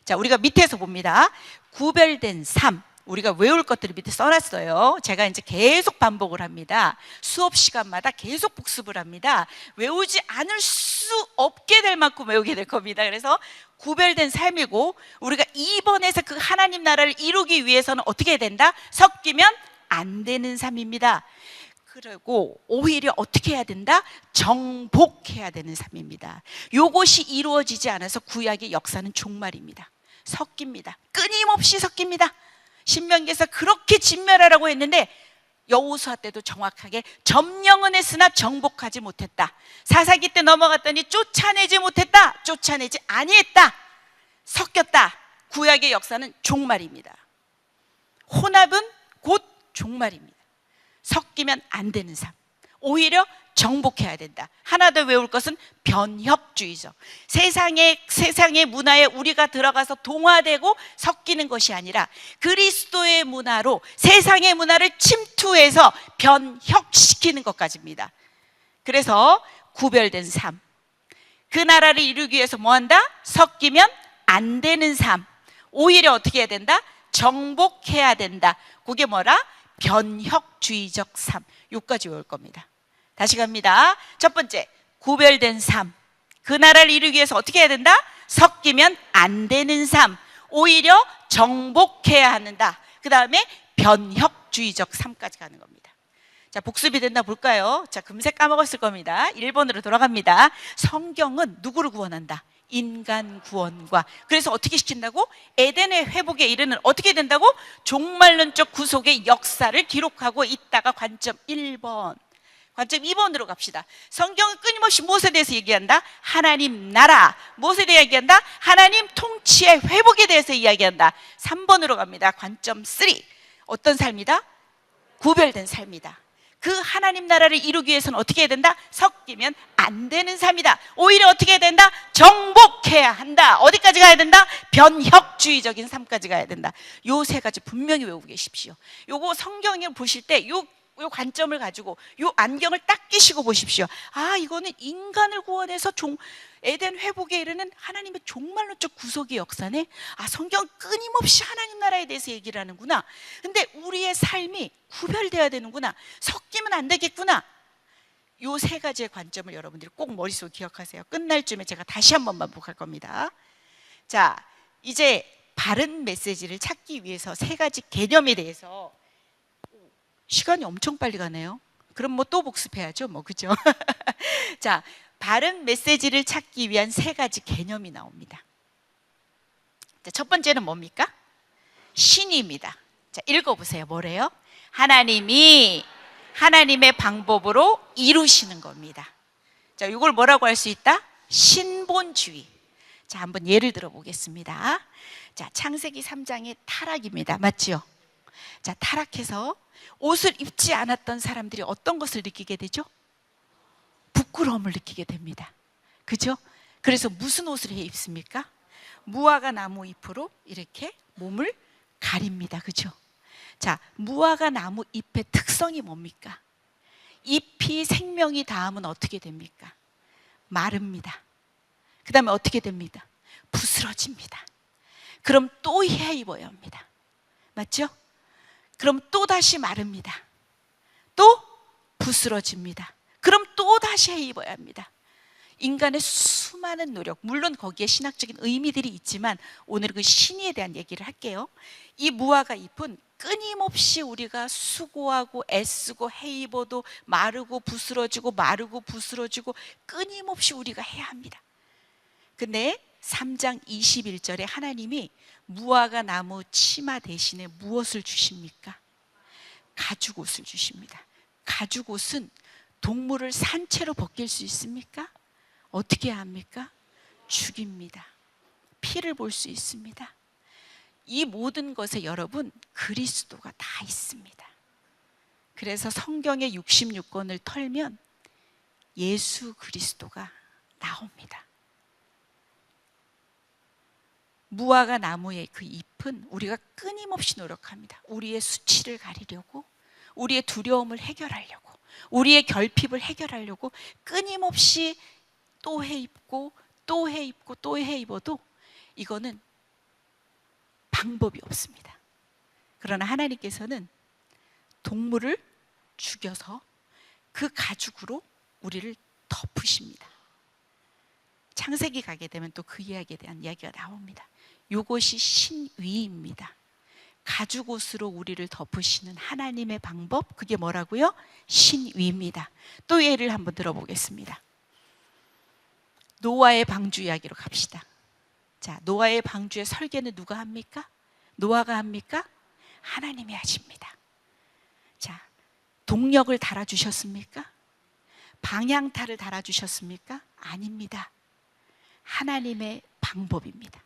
자, 우리가 밑에서 봅니다. 구별된 삶. 우리가 외울 것들을 밑에 써놨어요. 제가 이제 계속 반복을 합니다. 수업 시간마다 계속 복습을 합니다. 외우지 않을 수 없게 될 만큼 외우게 될 겁니다. 그래서 구별된 삶이고, 우리가 2번에서 그 하나님 나라를 이루기 위해서는 어떻게 해야 된다? 섞이면 안 되는 삶입니다. 그리고 오히려 어떻게 해야 된다? 정복해야 되는 삶입니다. 요것이 이루어지지 않아서 구약의 역사는 종말입니다. 섞입니다. 끊임없이 섞입니다. 신명기에서 그렇게 진멸하라고 했는데 여호수아 때도 정확하게 점령은 했으나 정복하지 못했다. 사사기 때 넘어갔더니 쫓아내지 못했다. 쫓아내지 아니했다. 섞였다. 구약의 역사는 종말입니다. 혼합은 곧 종말입니다. 섞이면 안 되는 삶. 오히려 정복해야 된다. 하나 더 외울 것은 변혁주의죠. 세상의 문화에 우리가 들어가서 동화되고 섞이는 것이 아니라 그리스도의 문화로 세상의 문화를 침투해서 변혁시키는 것까지입니다. 그래서 구별된 삶. 그 나라를 이루기 위해서 뭐 한다? 섞이면 안 되는 삶. 오히려 어떻게 해야 된다? 정복해야 된다. 그게 뭐라? 변혁주의적 삶. 요까지 외울 겁니다. 다시 갑니다. 첫 번째, 구별된 삶. 그 나라를 이루기 위해서 어떻게 해야 된다? 섞이면 안 되는 삶. 오히려 정복해야 한다. 그 다음에 변혁주의적 삶까지 가는 겁니다. 자, 복습이 됐나 볼까요? 자, 금세 까먹었을 겁니다. 1번으로 돌아갑니다. 성경은 누구를 구원한다? 인간 구원과. 그래서 어떻게 시킨다고? 에덴의 회복에 이르는 어떻게 된다고? 종말론적 구속의 역사를 기록하고 있다가 관점 1번. 관점 2번으로 갑시다. 성경은 끊임없이 무엇에 대해서 얘기한다? 하나님 나라. 무엇에 대해 얘기한다? 하나님 통치의 회복에 대해서 이야기한다. 3번으로 갑니다. 관점 3. 어떤 삶이다? 구별된 삶이다. 그 하나님 나라를 이루기 위해서는 어떻게 해야 된다? 섞이면 안 되는 삶이다. 오히려 어떻게 해야 된다? 정복해야 한다. 어디까지 가야 된다? 변혁주의적인 삶까지 가야 된다. 요 세 가지 분명히 외우고 계십시오. 요거 성경을 보실 때 요 관점을 가지고 요 안경을 딱 끼시고 보십시오. 아, 이거는 인간을 구원해서 에덴 회복에 이르는 하나님의 종말론적 구속의 역사네. 아, 성경 끊임없이 하나님 나라에 대해서 얘기를 하는구나. 근데 우리의 삶이 구별돼야 되는구나. 섞이면 안 되겠구나. 요 세 가지의 관점을 여러분들이 꼭 머릿속에 기억하세요. 끝날 쯤에 제가 다시 한번 반복할 겁니다. 자, 이제 바른 메시지를 찾기 위해서 세 가지 개념에 대해서 시간이 엄청 빨리 가네요. 그럼 뭐 또 복습해야죠, 뭐, 그죠? 자, 바른 메시지를 찾기 위한 세 가지 개념이 나옵니다. 자, 첫 번째는 뭡니까? 신입니다. 자, 읽어보세요. 뭐래요? 하나님이 하나님의 방법으로 이루시는 겁니다. 자, 이걸 뭐라고 할 수 있다? 신본주의. 자, 한번 예를 들어 보겠습니다. 자, 창세기 3장의 타락입니다. 맞지요? 자, 타락해서 옷을 입지 않았던 사람들이 어떤 것을 느끼게 되죠? 부끄러움을 느끼게 됩니다. 그죠? 그래서 무슨 옷을 해 입습니까? 무화과 나무 잎으로 이렇게 몸을 가립니다. 그죠? 자, 무화과 나무 잎의 특성이 뭡니까? 잎이 생명이 닿으면 어떻게 됩니까? 마릅니다. 그 다음에 어떻게 됩니다? 부스러집니다. 그럼 또 헤입어야 합니다. 맞죠? 그럼 또 다시 마릅니다. 또 부스러집니다. 그럼 또 다시 헤입어야 합니다. 인간의 수많은 노력, 물론 거기에 신학적인 의미들이 있지만 오늘은 그 신의에 대한 얘기를 할게요. 이 무화과 잎은 끊임없이 우리가 수고하고 애쓰고 헤입어도 마르고 부스러지고 마르고 부스러지고 끊임없이 우리가 해야 합니다. 근데 3장 21절에 하나님이 무화과 나무 치마 대신에 무엇을 주십니까? 가죽옷을 주십니다. 가죽옷은 동물을 산채로 벗길 수 있습니까? 어떻게 합니까? 죽입니다. 피를 볼 수 있습니다. 이 모든 것에 여러분 그리스도가 다 있습니다. 그래서 성경의 66권을 털면 예수 그리스도가 나옵니다. 무화과 나무의 그 잎은 우리가 끊임없이 노력합니다. 우리의 수치를 가리려고, 우리의 두려움을 해결하려고, 우리의 결핍을 해결하려고 끊임없이 또 해입고 또 해입고 또 해입어도 이거는 방법이 없습니다. 그러나 하나님께서는 동물을 죽여서 그 가죽으로 우리를 덮으십니다. 창세기 가게 되면 또 그 이야기에 대한 이야기가 나옵니다. 이것이 신위입니다. 가죽옷으로 우리를 덮으시는 하나님의 방법, 그게 뭐라고요? 신위입니다. 또 예를 한번 들어보겠습니다. 노아의 방주 이야기로 갑시다. 자, 노아의 방주의 설계는 누가 합니까? 노아가 합니까? 하나님이 하십니다. 자, 동력을 달아주셨습니까? 방향타를 달아주셨습니까? 아닙니다. 하나님의 방법입니다.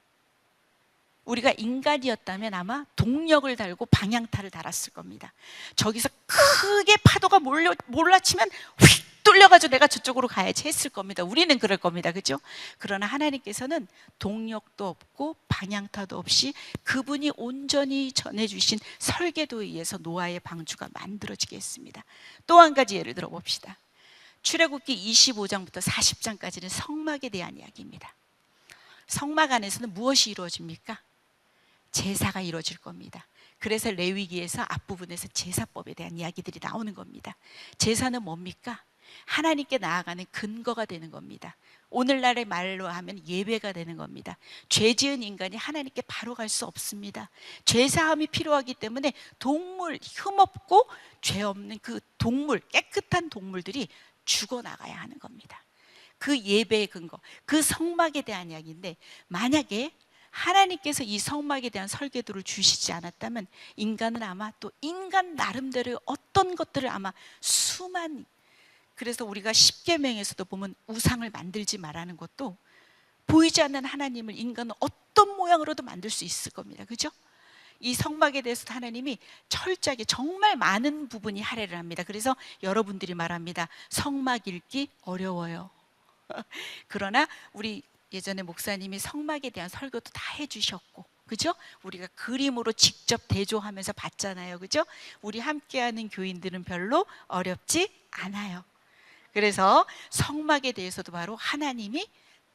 우리가 인간이었다면 아마 동력을 달고 방향타를 달았을 겁니다. 저기서 크게 파도가 몰라치면 휙 뚫려가지고 내가 저쪽으로 가야지 했을 겁니다. 우리는 그럴 겁니다. 그죠? 그러나 하나님께서는 동력도 없고 방향타도 없이 그분이 온전히 전해주신 설계도에 의해서 노아의 방주가 만들어지게 했습니다. 또 한 가지 예를 들어봅시다. 출애굽기 25장부터 40장까지는 성막에 대한 이야기입니다. 성막 안에서는 무엇이 이루어집니까? 제사가 이루어질 겁니다. 그래서 레위기에서 앞부분에서 제사법에 대한 이야기들이 나오는 겁니다. 제사는 뭡니까? 하나님께 나아가는 근거가 되는 겁니다. 오늘날의 말로 하면 예배가 되는 겁니다. 죄 지은 인간이 하나님께 바로 갈 수 없습니다. 죄사함이 필요하기 때문에 동물, 흠없고 죄 없는 그 동물, 깨끗한 동물들이 죽어나가야 하는 겁니다. 그 예배의 근거, 그 성막에 대한 이야기인데, 만약에 하나님께서 이 성막에 대한 설계도를 주시지 않았다면 인간은 아마 또 인간 나름대로 어떤 것들을 아마 그래서 우리가 십계명에서도 보면 우상을 만들지 말라는 것도 보이지 않는 하나님을 인간은 어떤 모양으로도 만들 수 있을 겁니다. 그죠? 이 성막에 대해서도 하나님이 철저하게 정말 많은 부분이 할애를 합니다. 그래서 여러분들이 말합니다. 성막 읽기 어려워요. 그러나 우리 예전에 목사님이 성막에 대한 설교도 다 해주셨고, 그죠? 우리가 그림으로 직접 대조하면서 봤잖아요. 그죠? 우리 함께하는 교인들은 별로 어렵지 않아요. 그래서 성막에 대해서도 바로 하나님이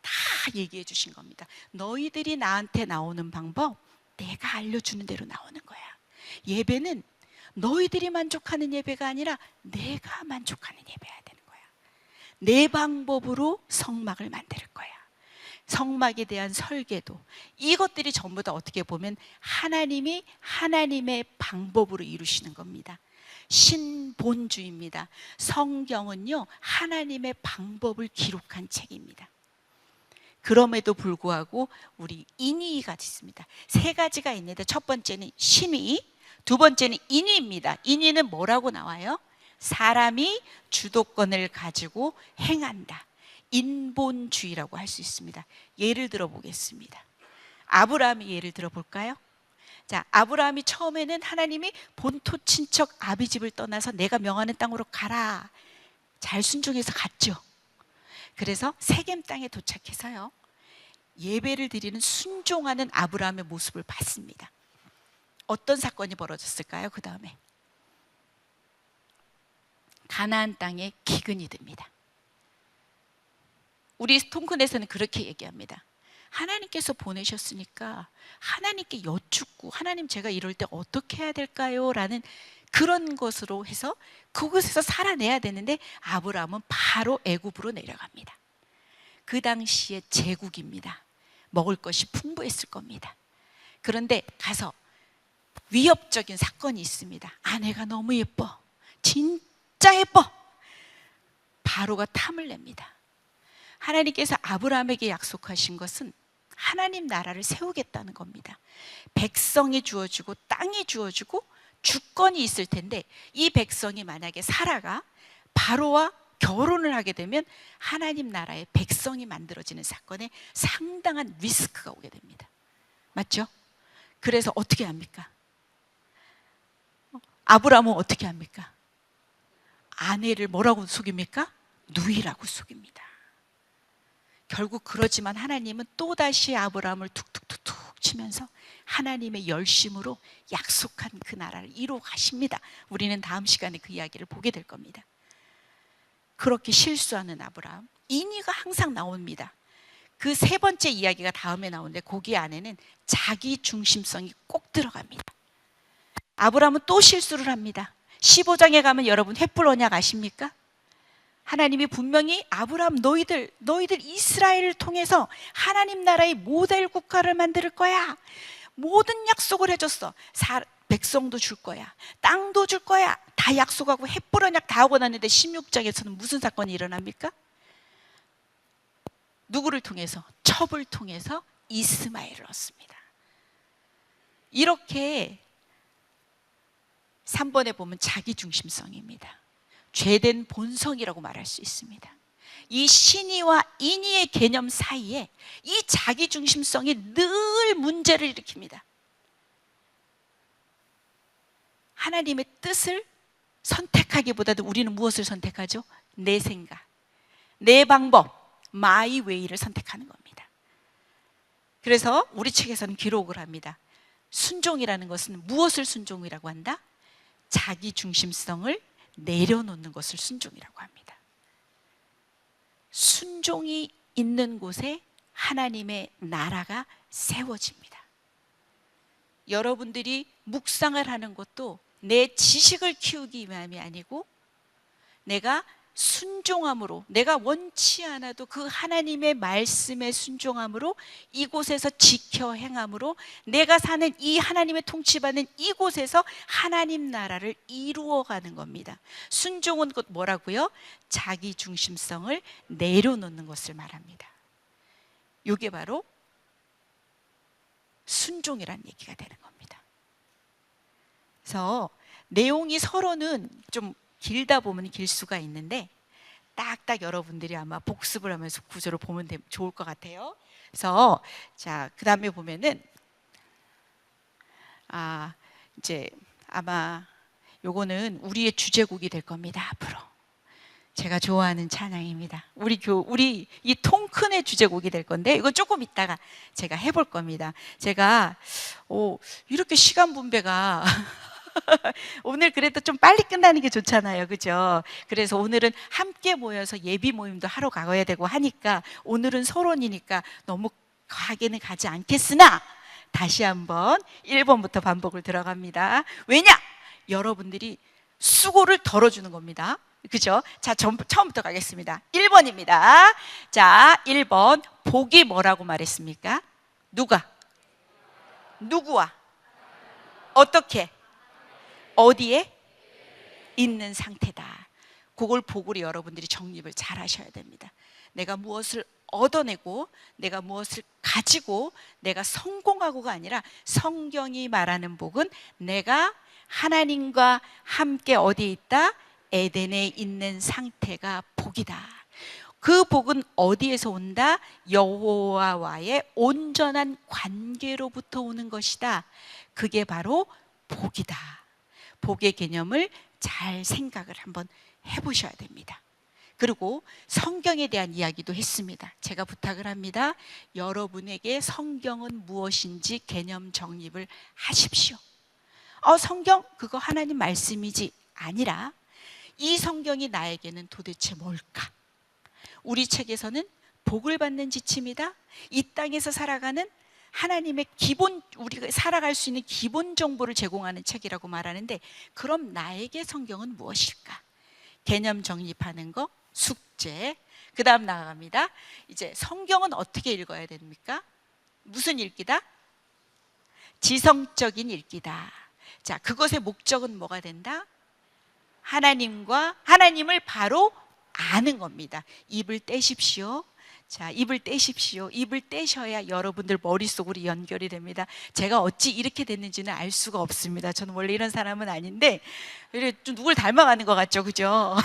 다 얘기해 주신 겁니다. 너희들이 나한테 나오는 방법 내가 알려주는 대로 나오는 거야. 예배는 너희들이 만족하는 예배가 아니라 내가 만족하는 예배여야 되는 거야. 내 방법으로 성막을 만들 거야. 성막에 대한 설계도, 이것들이 전부 다 어떻게 보면 하나님이 하나님의 방법으로 이루시는 겁니다. 신본주의입니다. 성경은요, 하나님의 방법을 기록한 책입니다. 그럼에도 불구하고 우리 인의가 있습니다. 세 가지가 있는데, 첫 번째는 신의, 두 번째는 인의입니다. 인의는 뭐라고 나와요? 사람이 주도권을 가지고 행한다. 인본주의라고 할 수 있습니다. 예를 들어 보겠습니다. 아브라함의 예를 들어 볼까요? 자, 아브라함이 처음에는 하나님이 본토 친척 아비 집을 떠나서 내가 명하는 땅으로 가라, 잘 순종해서 갔죠. 그래서 세겜 땅에 도착해서요, 예배를 드리는 순종하는 아브라함의 모습을 봤습니다. 어떤 사건이 벌어졌을까요? 그 다음에 가나안 땅에 기근이 듭니다. 우리 통큰에서는 그렇게 얘기합니다. 하나님께서 보내셨으니까 하나님께 여쭙고, 하나님 제가 이럴 때 어떻게 해야 될까요? 라는 그런 것으로 해서 그곳에서 살아내야 되는데, 아브라함은 바로 애굽으로 내려갑니다. 그 당시에 제국입니다. 먹을 것이 풍부했을 겁니다. 그런데 가서 위협적인 사건이 있습니다. 아내가 너무 예뻐, 진짜 예뻐. 바로가 탐을 냅니다. 하나님께서 아브라함에게 약속하신 것은 하나님 나라를 세우겠다는 겁니다. 백성이 주어지고 땅이 주어지고 주권이 있을 텐데, 이 백성이 만약에 사라가 바로와 결혼을 하게 되면 하나님 나라의 백성이 만들어지는 사건에 상당한 리스크가 오게 됩니다. 맞죠? 그래서 어떻게 합니까? 아브라함은 어떻게 합니까? 아내를 뭐라고 속입니까? 누이라고 속입니다. 결국 그러지만 하나님은 또다시 아브라함을 툭툭툭툭 치면서 하나님의 열심으로 약속한 그 나라를 이루어 가십니다. 우리는 다음 시간에 그 이야기를 보게 될 겁니다. 그렇게 실수하는 아브라함, 인위가 항상 나옵니다. 그 세 번째 이야기가 다음에 나오는데, 거기 안에는 자기 중심성이 꼭 들어갑니다. 아브라함은 또 실수를 합니다. 15장에 가면 여러분 횃불 언약 아십니까? 하나님이 분명히 아브라함, 너희들 이스라엘을 통해서 하나님 나라의 모델 국가를 만들 거야. 모든 약속을 해줬어. 백성도 줄 거야, 땅도 줄 거야, 다 약속하고 횃불 언약 다 하고 났는데 16장에서는 무슨 사건이 일어납니까? 누구를 통해서? 첩을 통해서 이스마엘을 얻습니다. 이렇게 3번에 보면 자기중심성입니다. 죄된 본성이라고 말할 수 있습니다. 이 신의와 인의의 개념 사이에 이 자기중심성이 늘 문제를 일으킵니다. 하나님의 뜻을 선택하기보다도 우리는 무엇을 선택하죠? 내 생각, 내 방법, my way를 선택하는 겁니다. 그래서 우리 책에서는 기록을 합니다. 순종이라는 것은 무엇을 순종이라고 한다? 자기 중심성을 내려놓는 것을 순종이라고 합니다. 순종이 있는 곳에 하나님의 나라가 세워집니다. 여러분들이 묵상을 하는 것도 내 지식을 키우기 위함이 아니고, 내가 순종함으로, 내가 원치 않아도 그 하나님의 말씀에 순종함으로, 이곳에서 지켜 행함으로 내가 사는 이 하나님의 통치받는 이곳에서 하나님 나라를 이루어가는 겁니다. 순종은 곧 뭐라고요? 자기 중심성을 내려놓는 것을 말합니다. 이게 바로 순종이란 얘기가 되는 겁니다. 그래서 내용이 서로는 좀 길다 보면 길 수가 있는데, 딱딱 여러분들이 아마 복습을 하면서 구조를 보면 좋을 것 같아요. 그래서 자, 그 다음에 보면은 이제 아마 요거는 우리의 주제곡이 될 겁니다. 앞으로 제가 좋아하는 찬양입니다. 우리 이 통큰의 주제곡이 될 건데, 이건 조금 이따가 제가 해볼 겁니다. 제가 이렇게 시간 분배가 오늘 그래도 좀 빨리 끝나는 게 좋잖아요, 그죠? 그래서 오늘은 함께 모여서 예비 모임도 하러 가야 되고 하니까, 오늘은 서론이니까 너무 가게는 가지 않겠으나 다시 한번 1번부터 반복을 들어갑니다. 왜냐? 여러분들이 수고를 덜어주는 겁니다. 그죠? 자, 처음부터 가겠습니다. 1번입니다. 자, 1번. 복이 뭐라고 말했습니까? 누구와? 어떻게? 어디에? 있는 상태다. 그걸 복으로 여러분들이 정립을 잘 하셔야 됩니다. 내가 무엇을 얻어내고, 내가 무엇을 가지고, 내가 성공하고가 아니라, 성경이 말하는 복은 내가 하나님과 함께 어디에 있다? 에덴에 있는 상태가 복이다. 그 복은 어디에서 온다? 여호와와의 온전한 관계로부터 오는 것이다. 그게 바로 복이다. 복의 개념을 잘 생각을 한번 해보셔야 됩니다. 그리고 성경에 대한 이야기도 했습니다. 제가 부탁을 합니다. 여러분에게 성경은 무엇인지 개념 정립을 하십시오. 성경 그거 하나님 말씀이지 아니라, 이 성경이 나에게는 도대체 뭘까? 우리 책에서는 복을 받는 지침이다. 이 땅에서 살아가는 하나님의 기본, 우리가 살아갈 수 있는 기본 정보를 제공하는 책이라고 말하는데, 그럼 나에게 성경은 무엇일까? 개념 정립하는 거, 숙제. 그 다음 나아갑니다. 이제 성경은 어떻게 읽어야 됩니까? 무슨 읽기다? 지성적인 읽기다. 자, 그것의 목적은 뭐가 된다? 하나님을 바로 아는 겁니다. 입을 떼십시오. 자, 입을 떼십시오. 입을 떼셔야 여러분들 머릿속으로 연결이 됩니다. 제가 어찌 이렇게 됐는지는 알 수가 없습니다. 저는 원래 이런 사람은 아닌데 좀 누굴 닮아가는 것 같죠, 그죠?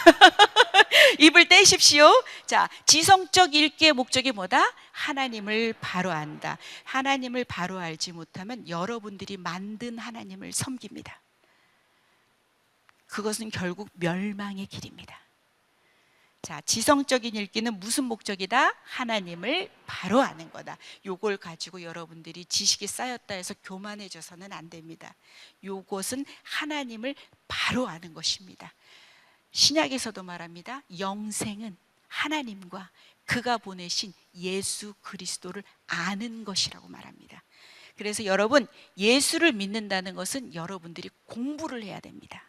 입을 떼십시오. 자, 지성적 읽기의 목적이 뭐다? 하나님을 바로 안다. 하나님을 바로 알지 못하면 여러분들이 만든 하나님을 섬깁니다. 그것은 결국 멸망의 길입니다. 자, 지성적인 읽기는 무슨 목적이다? 하나님을 바로 아는 거다. 요걸 가지고 여러분들이 지식이 쌓였다 해서 교만해져서는 안 됩니다. 요것은 하나님을 바로 아는 것입니다. 신약에서도 말합니다. 영생은 하나님과 그가 보내신 예수 그리스도를 아는 것이라고 말합니다. 그래서 여러분, 예수를 믿는다는 것은 여러분들이 공부를 해야 됩니다.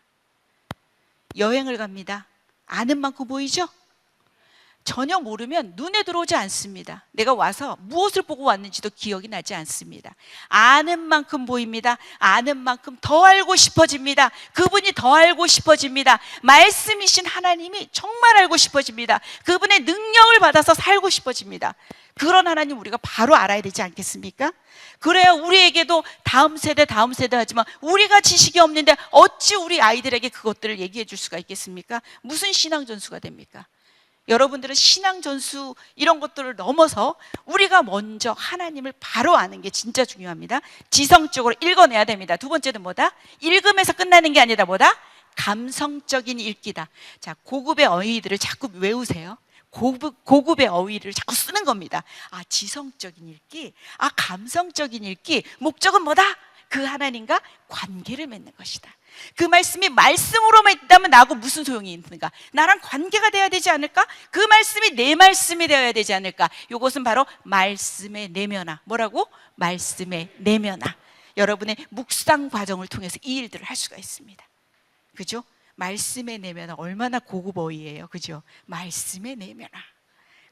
여행을 갑니다. 아는 만큼 보이죠? 전혀 모르면 눈에 들어오지 않습니다. 내가 와서 무엇을 보고 왔는지도 기억이 나지 않습니다. 아는 만큼 보입니다. 아는 만큼 더 알고 싶어집니다. 그분이 더 알고 싶어집니다. 말씀이신 하나님이 정말 알고 싶어집니다. 그분의 능력을 받아서 살고 싶어집니다. 그런 하나님 우리가 바로 알아야 되지 않겠습니까? 그래야 우리에게도 다음 세대 하지만 우리가 지식이 없는데 어찌 우리 아이들에게 그것들을 얘기해 줄 수가 있겠습니까? 무슨 신앙 전수가 됩니까? 여러분들은 신앙 전수 이런 것들을 넘어서 우리가 먼저 하나님을 바로 아는 게 진짜 중요합니다. 지성적으로 읽어내야 됩니다. 두 번째는 뭐다? 읽음에서 끝나는 게 아니라 뭐다? 감성적인 읽기다. 자, 고급의 어휘들을 자꾸 외우세요. 고급의 어휘를 자꾸 쓰는 겁니다. 아, 지성적인 읽기, 아, 감성적인 읽기. 목적은 뭐다? 그 하나님과 관계를 맺는 것이다. 그 말씀이 말씀으로만 있다면 나하고 무슨 소용이 있는가? 나랑 관계가 돼야 되지 않을까? 그 말씀이 내 말씀이 되어야 되지 않을까? 이것은 바로 말씀의 내면화. 뭐라고? 말씀의 내면화. 여러분의 묵상 과정을 통해서 이 일들을 할 수가 있습니다. 그죠? 말씀의 내면화 얼마나 고급 어휘예요, 그죠? 말씀의 내면화.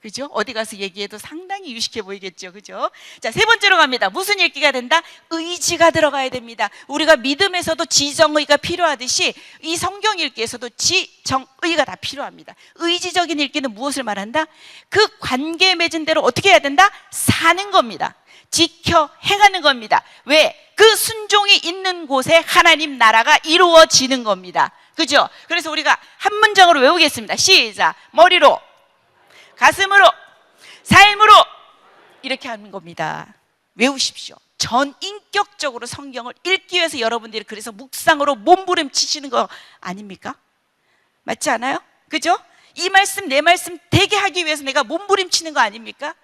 그죠? 어디 가서 얘기해도 상당히 유식해 보이겠죠, 그죠? 자, 세 번째로 갑니다. 무슨 읽기가 된다? 의지가 들어가야 됩니다. 우리가 믿음에서도 지정의가 필요하듯이 이 성경 읽기에서도 지정의가 다 필요합니다. 의지적인 읽기는 무엇을 말한다? 그 관계 맺은 대로 어떻게 해야 된다? 사는 겁니다. 지켜 행하는 겁니다. 왜? 그 순종이 있는 곳에 하나님 나라가 이루어지는 겁니다. 그죠? 그래서 우리가 한 문장으로 외우겠습니다. 시작. 머리로, 가슴으로, 삶으로 이렇게 하는 겁니다. 외우십시오. 전인격적으로 성경을 읽기 위해서 여러분들이 그래서 묵상으로 몸부림치시는 거 아닙니까? 맞지 않아요? 그죠? 이 말씀 내 말씀 되게 하기 위해서 내가 몸부림치는 거 아닙니까?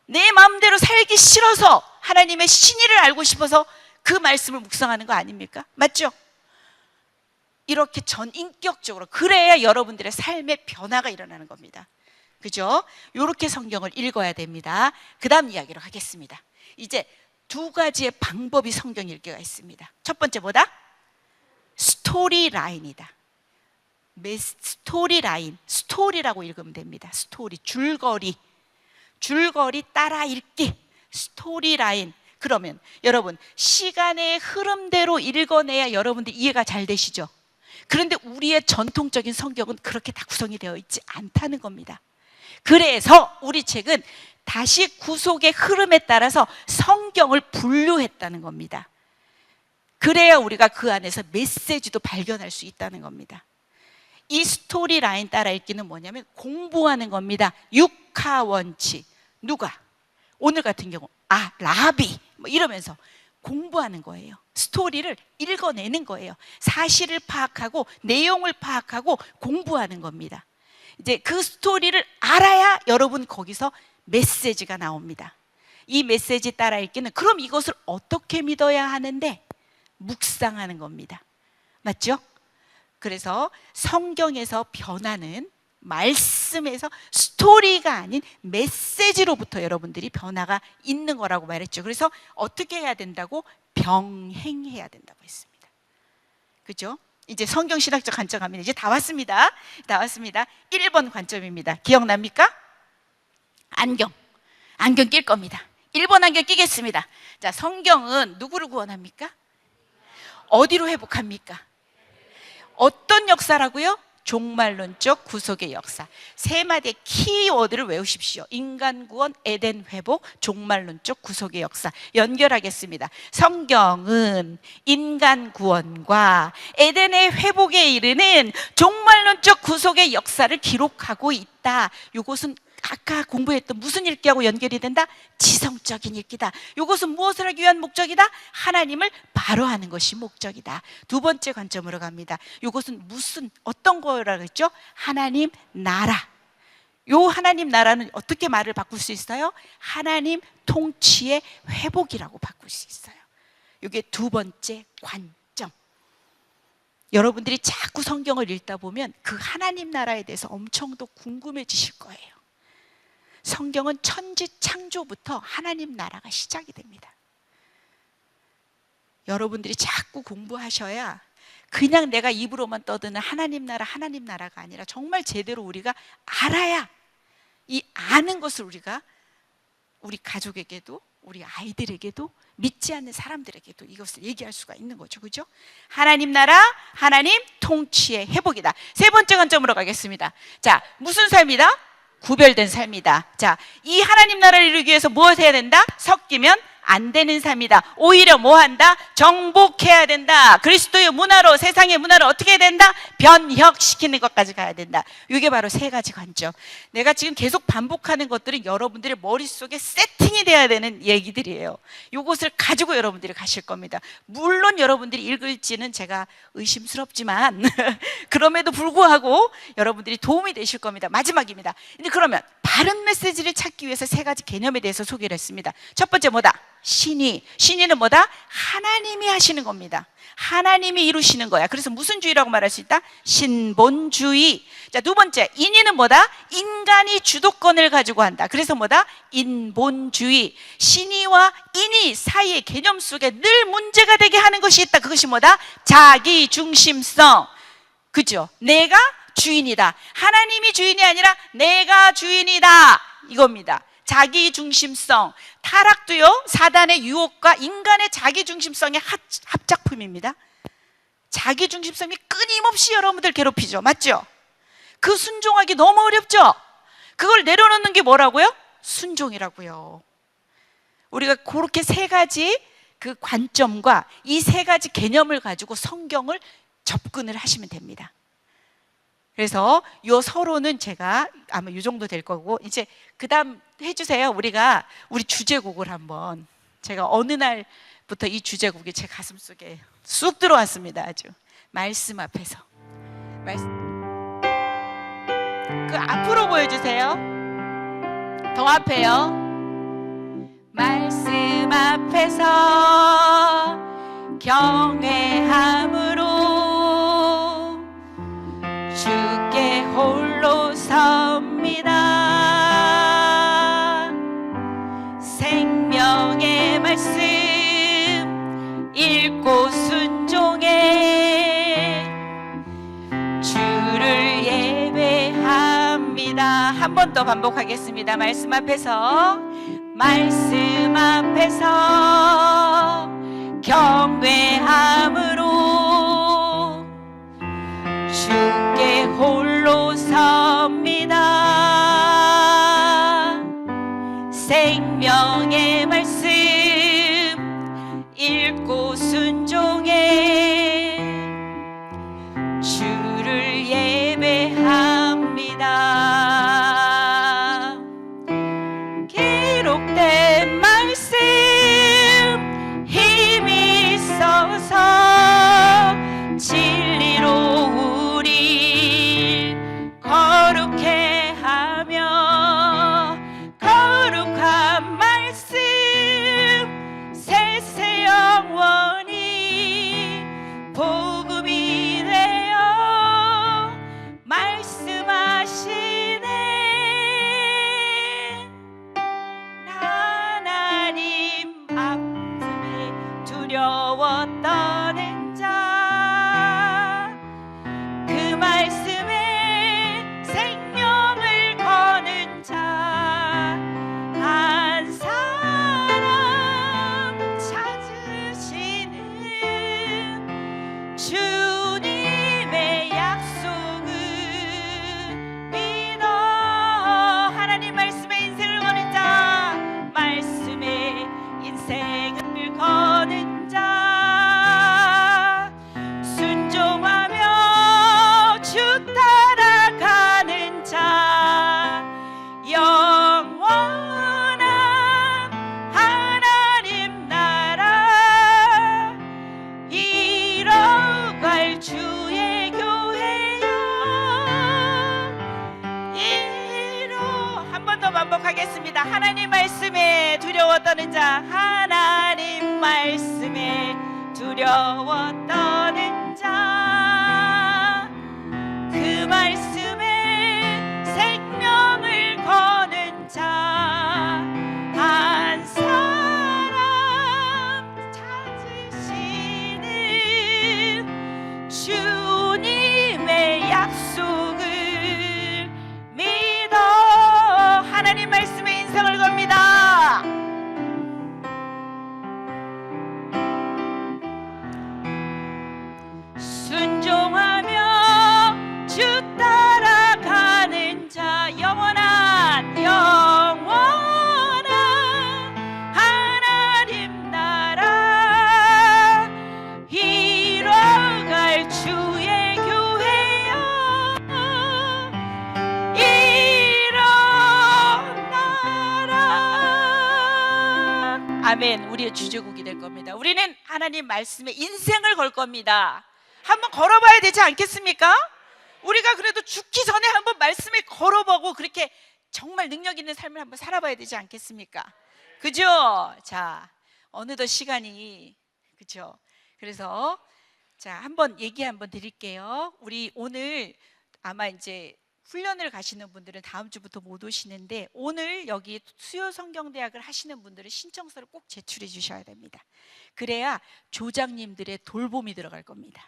내 마음대로 살기 싫어서 하나님의 신의를 알고 싶어서 그 말씀을 묵상하는 거 아닙니까? 맞죠? 이렇게 전인격적으로 그래야 여러분들의 삶의 변화가 일어나는 겁니다. 그죠? 이렇게 성경을 읽어야 됩니다. 그 다음 이야기로 하겠습니다. 이제 두 가지의 방법이 성경 읽기가 있습니다. 첫 번째 뭐다? 스토리 라인이다. 스토리 라인, 스토리라고 읽으면 됩니다. 스토리, 줄거리 따라 읽기, 스토리 라인. 그러면 여러분 시간의 흐름대로 읽어내야 여러분들 이해가 잘 되시죠? 그런데 우리의 전통적인 성경은 그렇게 다 구성이 되어 있지 않다는 겁니다. 그래서 우리 책은 다시 구속의 흐름에 따라서 성경을 분류했다는 겁니다. 그래야 우리가 그 안에서 메시지도 발견할 수 있다는 겁니다. 이 스토리 라인 따라 읽기는 뭐냐면 공부하는 겁니다. 육하원칙. 누가? 오늘 같은 경우 라비 뭐 이러면서 공부하는 거예요. 스토리를 읽어내는 거예요. 사실을 파악하고 내용을 파악하고 공부하는 겁니다. 이제 그 스토리를 알아야 여러분 거기서 메시지가 나옵니다. 이 메시지 따라 읽기는 그럼 이것을 어떻게 믿어야 하는데 묵상하는 겁니다. 맞죠? 그래서 성경에서 변하는 말씀에서 스토리가 아닌 메시지로부터 여러분들이 변화가 있는 거라고 말했죠. 그래서 어떻게 해야 된다고? 병행해야 된다고 했습니다. 그죠? 이제 성경 신학적 관점 가면 이제 다 왔습니다. 1번 관점입니다. 기억납니까? 안경 낄 겁니다. 1번 안경 끼겠습니다. 자, 성경은 누구를 구원합니까? 어디로 회복합니까? 어떤 역사라고요? 종말론적 구속의 역사. 세 마디의 키워드를 외우십시오. 인간 구원, 에덴 회복, 종말론적 구속의 역사. 연결하겠습니다. 성경은 인간 구원과 에덴의 회복에 이르는 종말론적 구속의 역사를 기록하고 있다. 이것은 아까 공부했던 무슨 읽기하고 연결이 된다? 지성적인 읽기다. 이것은 무엇을 하기 위한 목적이다? 하나님을 바로하는 것이 목적이다. 두 번째 관점으로 갑니다. 이것은 어떤 거라고 했죠? 하나님 나라. 요 하나님 나라는 어떻게 말을 바꿀 수 있어요? 하나님 통치의 회복이라고 바꿀 수 있어요. 이게 두 번째 관점. 여러분들이 자꾸 성경을 읽다 보면 그 하나님 나라에 대해서 엄청 더 궁금해지실 거예요. 성경은 천지 창조부터 하나님 나라가 시작이 됩니다. 여러분들이 자꾸 공부하셔야 그냥 내가 입으로만 떠드는 하나님 나라가 아니라 정말 제대로 우리가 알아야 이 아는 것을 우리가 우리 가족에게도 우리 아이들에게도 믿지 않는 사람들에게도 이것을 얘기할 수가 있는 거죠. 그죠? 하나님 나라, 하나님 통치의 회복이다. 세 번째 관점으로 가겠습니다. 자, 무슨 삶이다? 구별된 삶이다. 자, 이 하나님 나라를 이루기 위해서 무엇을 해야 된다? 섞이면 안 되는 삶이다. 오히려 뭐 한다? 정복해야 된다. 그리스도의 문화로, 세상의 문화를 어떻게 해야 된다? 변혁시키는 것까지 가야 된다. 이게 바로 세 가지 관점. 내가 지금 계속 반복하는 것들은 여러분들의 머릿속에 세팅이 돼야 되는 얘기들이에요. 이것을 가지고 여러분들이 가실 겁니다. 물론 여러분들이 읽을지는 제가 의심스럽지만 그럼에도 불구하고 여러분들이 도움이 되실 겁니다. 마지막입니다. 근데 그러면 바른 메시지를 찾기 위해서 세 가지 개념에 대해서 소개를 했습니다. 첫 번째 뭐다? 신의는 뭐다? 하나님이 하시는 겁니다. 하나님이 이루시는 거야. 그래서 무슨 주의라고 말할 수 있다? 신본주의. 자, 두 번째, 인의는 뭐다? 인간이 주도권을 가지고 한다. 그래서 뭐다? 인본주의. 신의와 인의 사이의 개념 속에 늘 문제가 되게 하는 것이 있다. 그것이 뭐다? 자기중심성. 그죠? 내가 주인이다. 하나님이 주인이 아니라 내가 주인이다. 이겁니다. 자기중심성. 타락도요, 사단의 유혹과 인간의 자기중심성의 합작품입니다. 자기중심성이 끊임없이 여러분들 괴롭히죠. 맞죠? 그 순종하기 너무 어렵죠? 그걸 내려놓는 게 뭐라고요? 순종이라고요. 우리가 그렇게 세 가지 그 관점과 이 세 가지 개념을 가지고 성경을 접근을 하시면 됩니다. 그래서 요 서론은 제가 아마 이 정도 될 거고, 이제 그 다음 해주세요. 우리가 우리 주제곡을 한번, 제가 어느 날부터 이 주제곡이 제 가슴 속에 쑥 들어왔습니다. 아주 말씀 앞에서. 그 앞으로 보여주세요. 더 앞에요. 말씀 앞에서 경외함으로 주께 홀로 섭니다. 생명의 말씀 읽고 순종해 주를 예배합니다. 한 번 더 반복하겠습니다. 말씀 앞에서 경외함으로 주께 홀로 섭니다. 생명의 말씀 읽고 순종해 주를 예배합니다. 기록된 말씀 힘이 있어서 진리로 우리 거룩해 하며 거룩한 말씀 세세 영원히 복음이 되어 말씀하시 읽겠습니다. 하나님 말씀에 두려워 떠는 자, 하나님 말씀에 두려워 떠는 자, 그 말씀에 생명을 거는 자, 한 사람 찾으시는 주님의 약속을 믿어 하나님 말씀에 인생을 겁니다. 순종하며 주 따라가는 자, 영원한 하나님 나라 이뤄갈 주의 교회여 일어나라. 아멘. 우리의 주제곡이 될 겁니다. 우리는 하나님 말씀에 인생을 걸 겁니다. 한번 걸어봐야 되지 않겠습니까? 우리가 그래도 죽기 전에 한번 말씀에 걸어보고 그렇게 정말 능력 있는 삶을 한번 살아봐야 되지 않겠습니까? 그죠? 자, 어느덧 시간이, 그죠? 그래서 자, 한번 얘기 한번 드릴게요. 우리 오늘 아마 이제 훈련을 가시는 분들은 다음 주부터 못 오시는데, 오늘 여기 수요 성경대학을 하시는 분들은 신청서를 꼭 제출해 주셔야 됩니다. 그래야 조장님들의 돌봄이 들어갈 겁니다.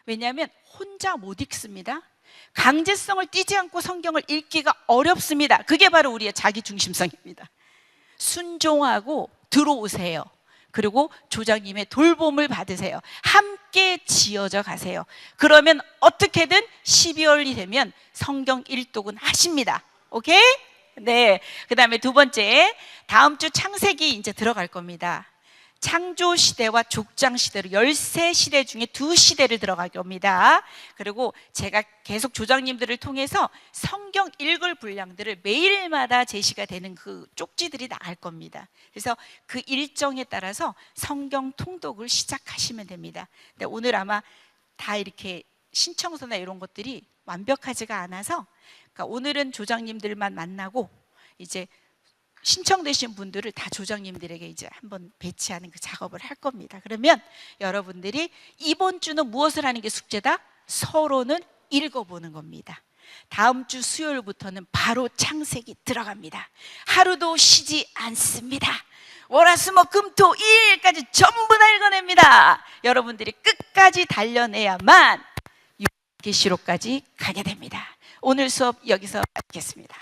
왜냐하면 혼자 못 읽습니다. 강제성을 띠지 않고 성경을 읽기가 어렵습니다. 그게 바로 우리의 자기중심성입니다. 순종하고 들어오세요. 그리고 조장님의 돌봄을 받으세요. 함께 지어져 가세요. 그러면 어떻게든 12월이 되면 성경 일독은 하십니다. 오케이? 네. 그 다음에 두 번째, 다음 주 창세기 이제 들어갈 겁니다. 창조 시대와 족장 시대로 13시대 중에 2시대를 들어갈 겁니다. 그리고 제가 계속 조장님들을 통해서 성경 읽을 분량들을 매일마다 제시가 되는 그 쪽지들이 나갈 겁니다. 그래서 그 일정에 따라서 성경 통독을 시작하시면 됩니다. 근데 오늘 아마 다 이렇게 신청서나 이런 것들이 완벽하지가 않아서, 그러니까 오늘은 조장님들만 만나고 이제 신청되신 분들을 다 조장님들에게 이제 한번 배치하는 그 작업을 할 겁니다. 그러면 여러분들이 이번 주는 무엇을 하는 게 숙제다? 서론은 읽어보는 겁니다. 다음 주 수요일부터는 바로 창세기 들어갑니다. 하루도 쉬지 않습니다. 월화수목금토 일일까지 전부 다 읽어냅니다. 여러분들이 끝까지 달려내야만 계시록까지 가게 됩니다. 오늘 수업 여기서 마치겠습니다.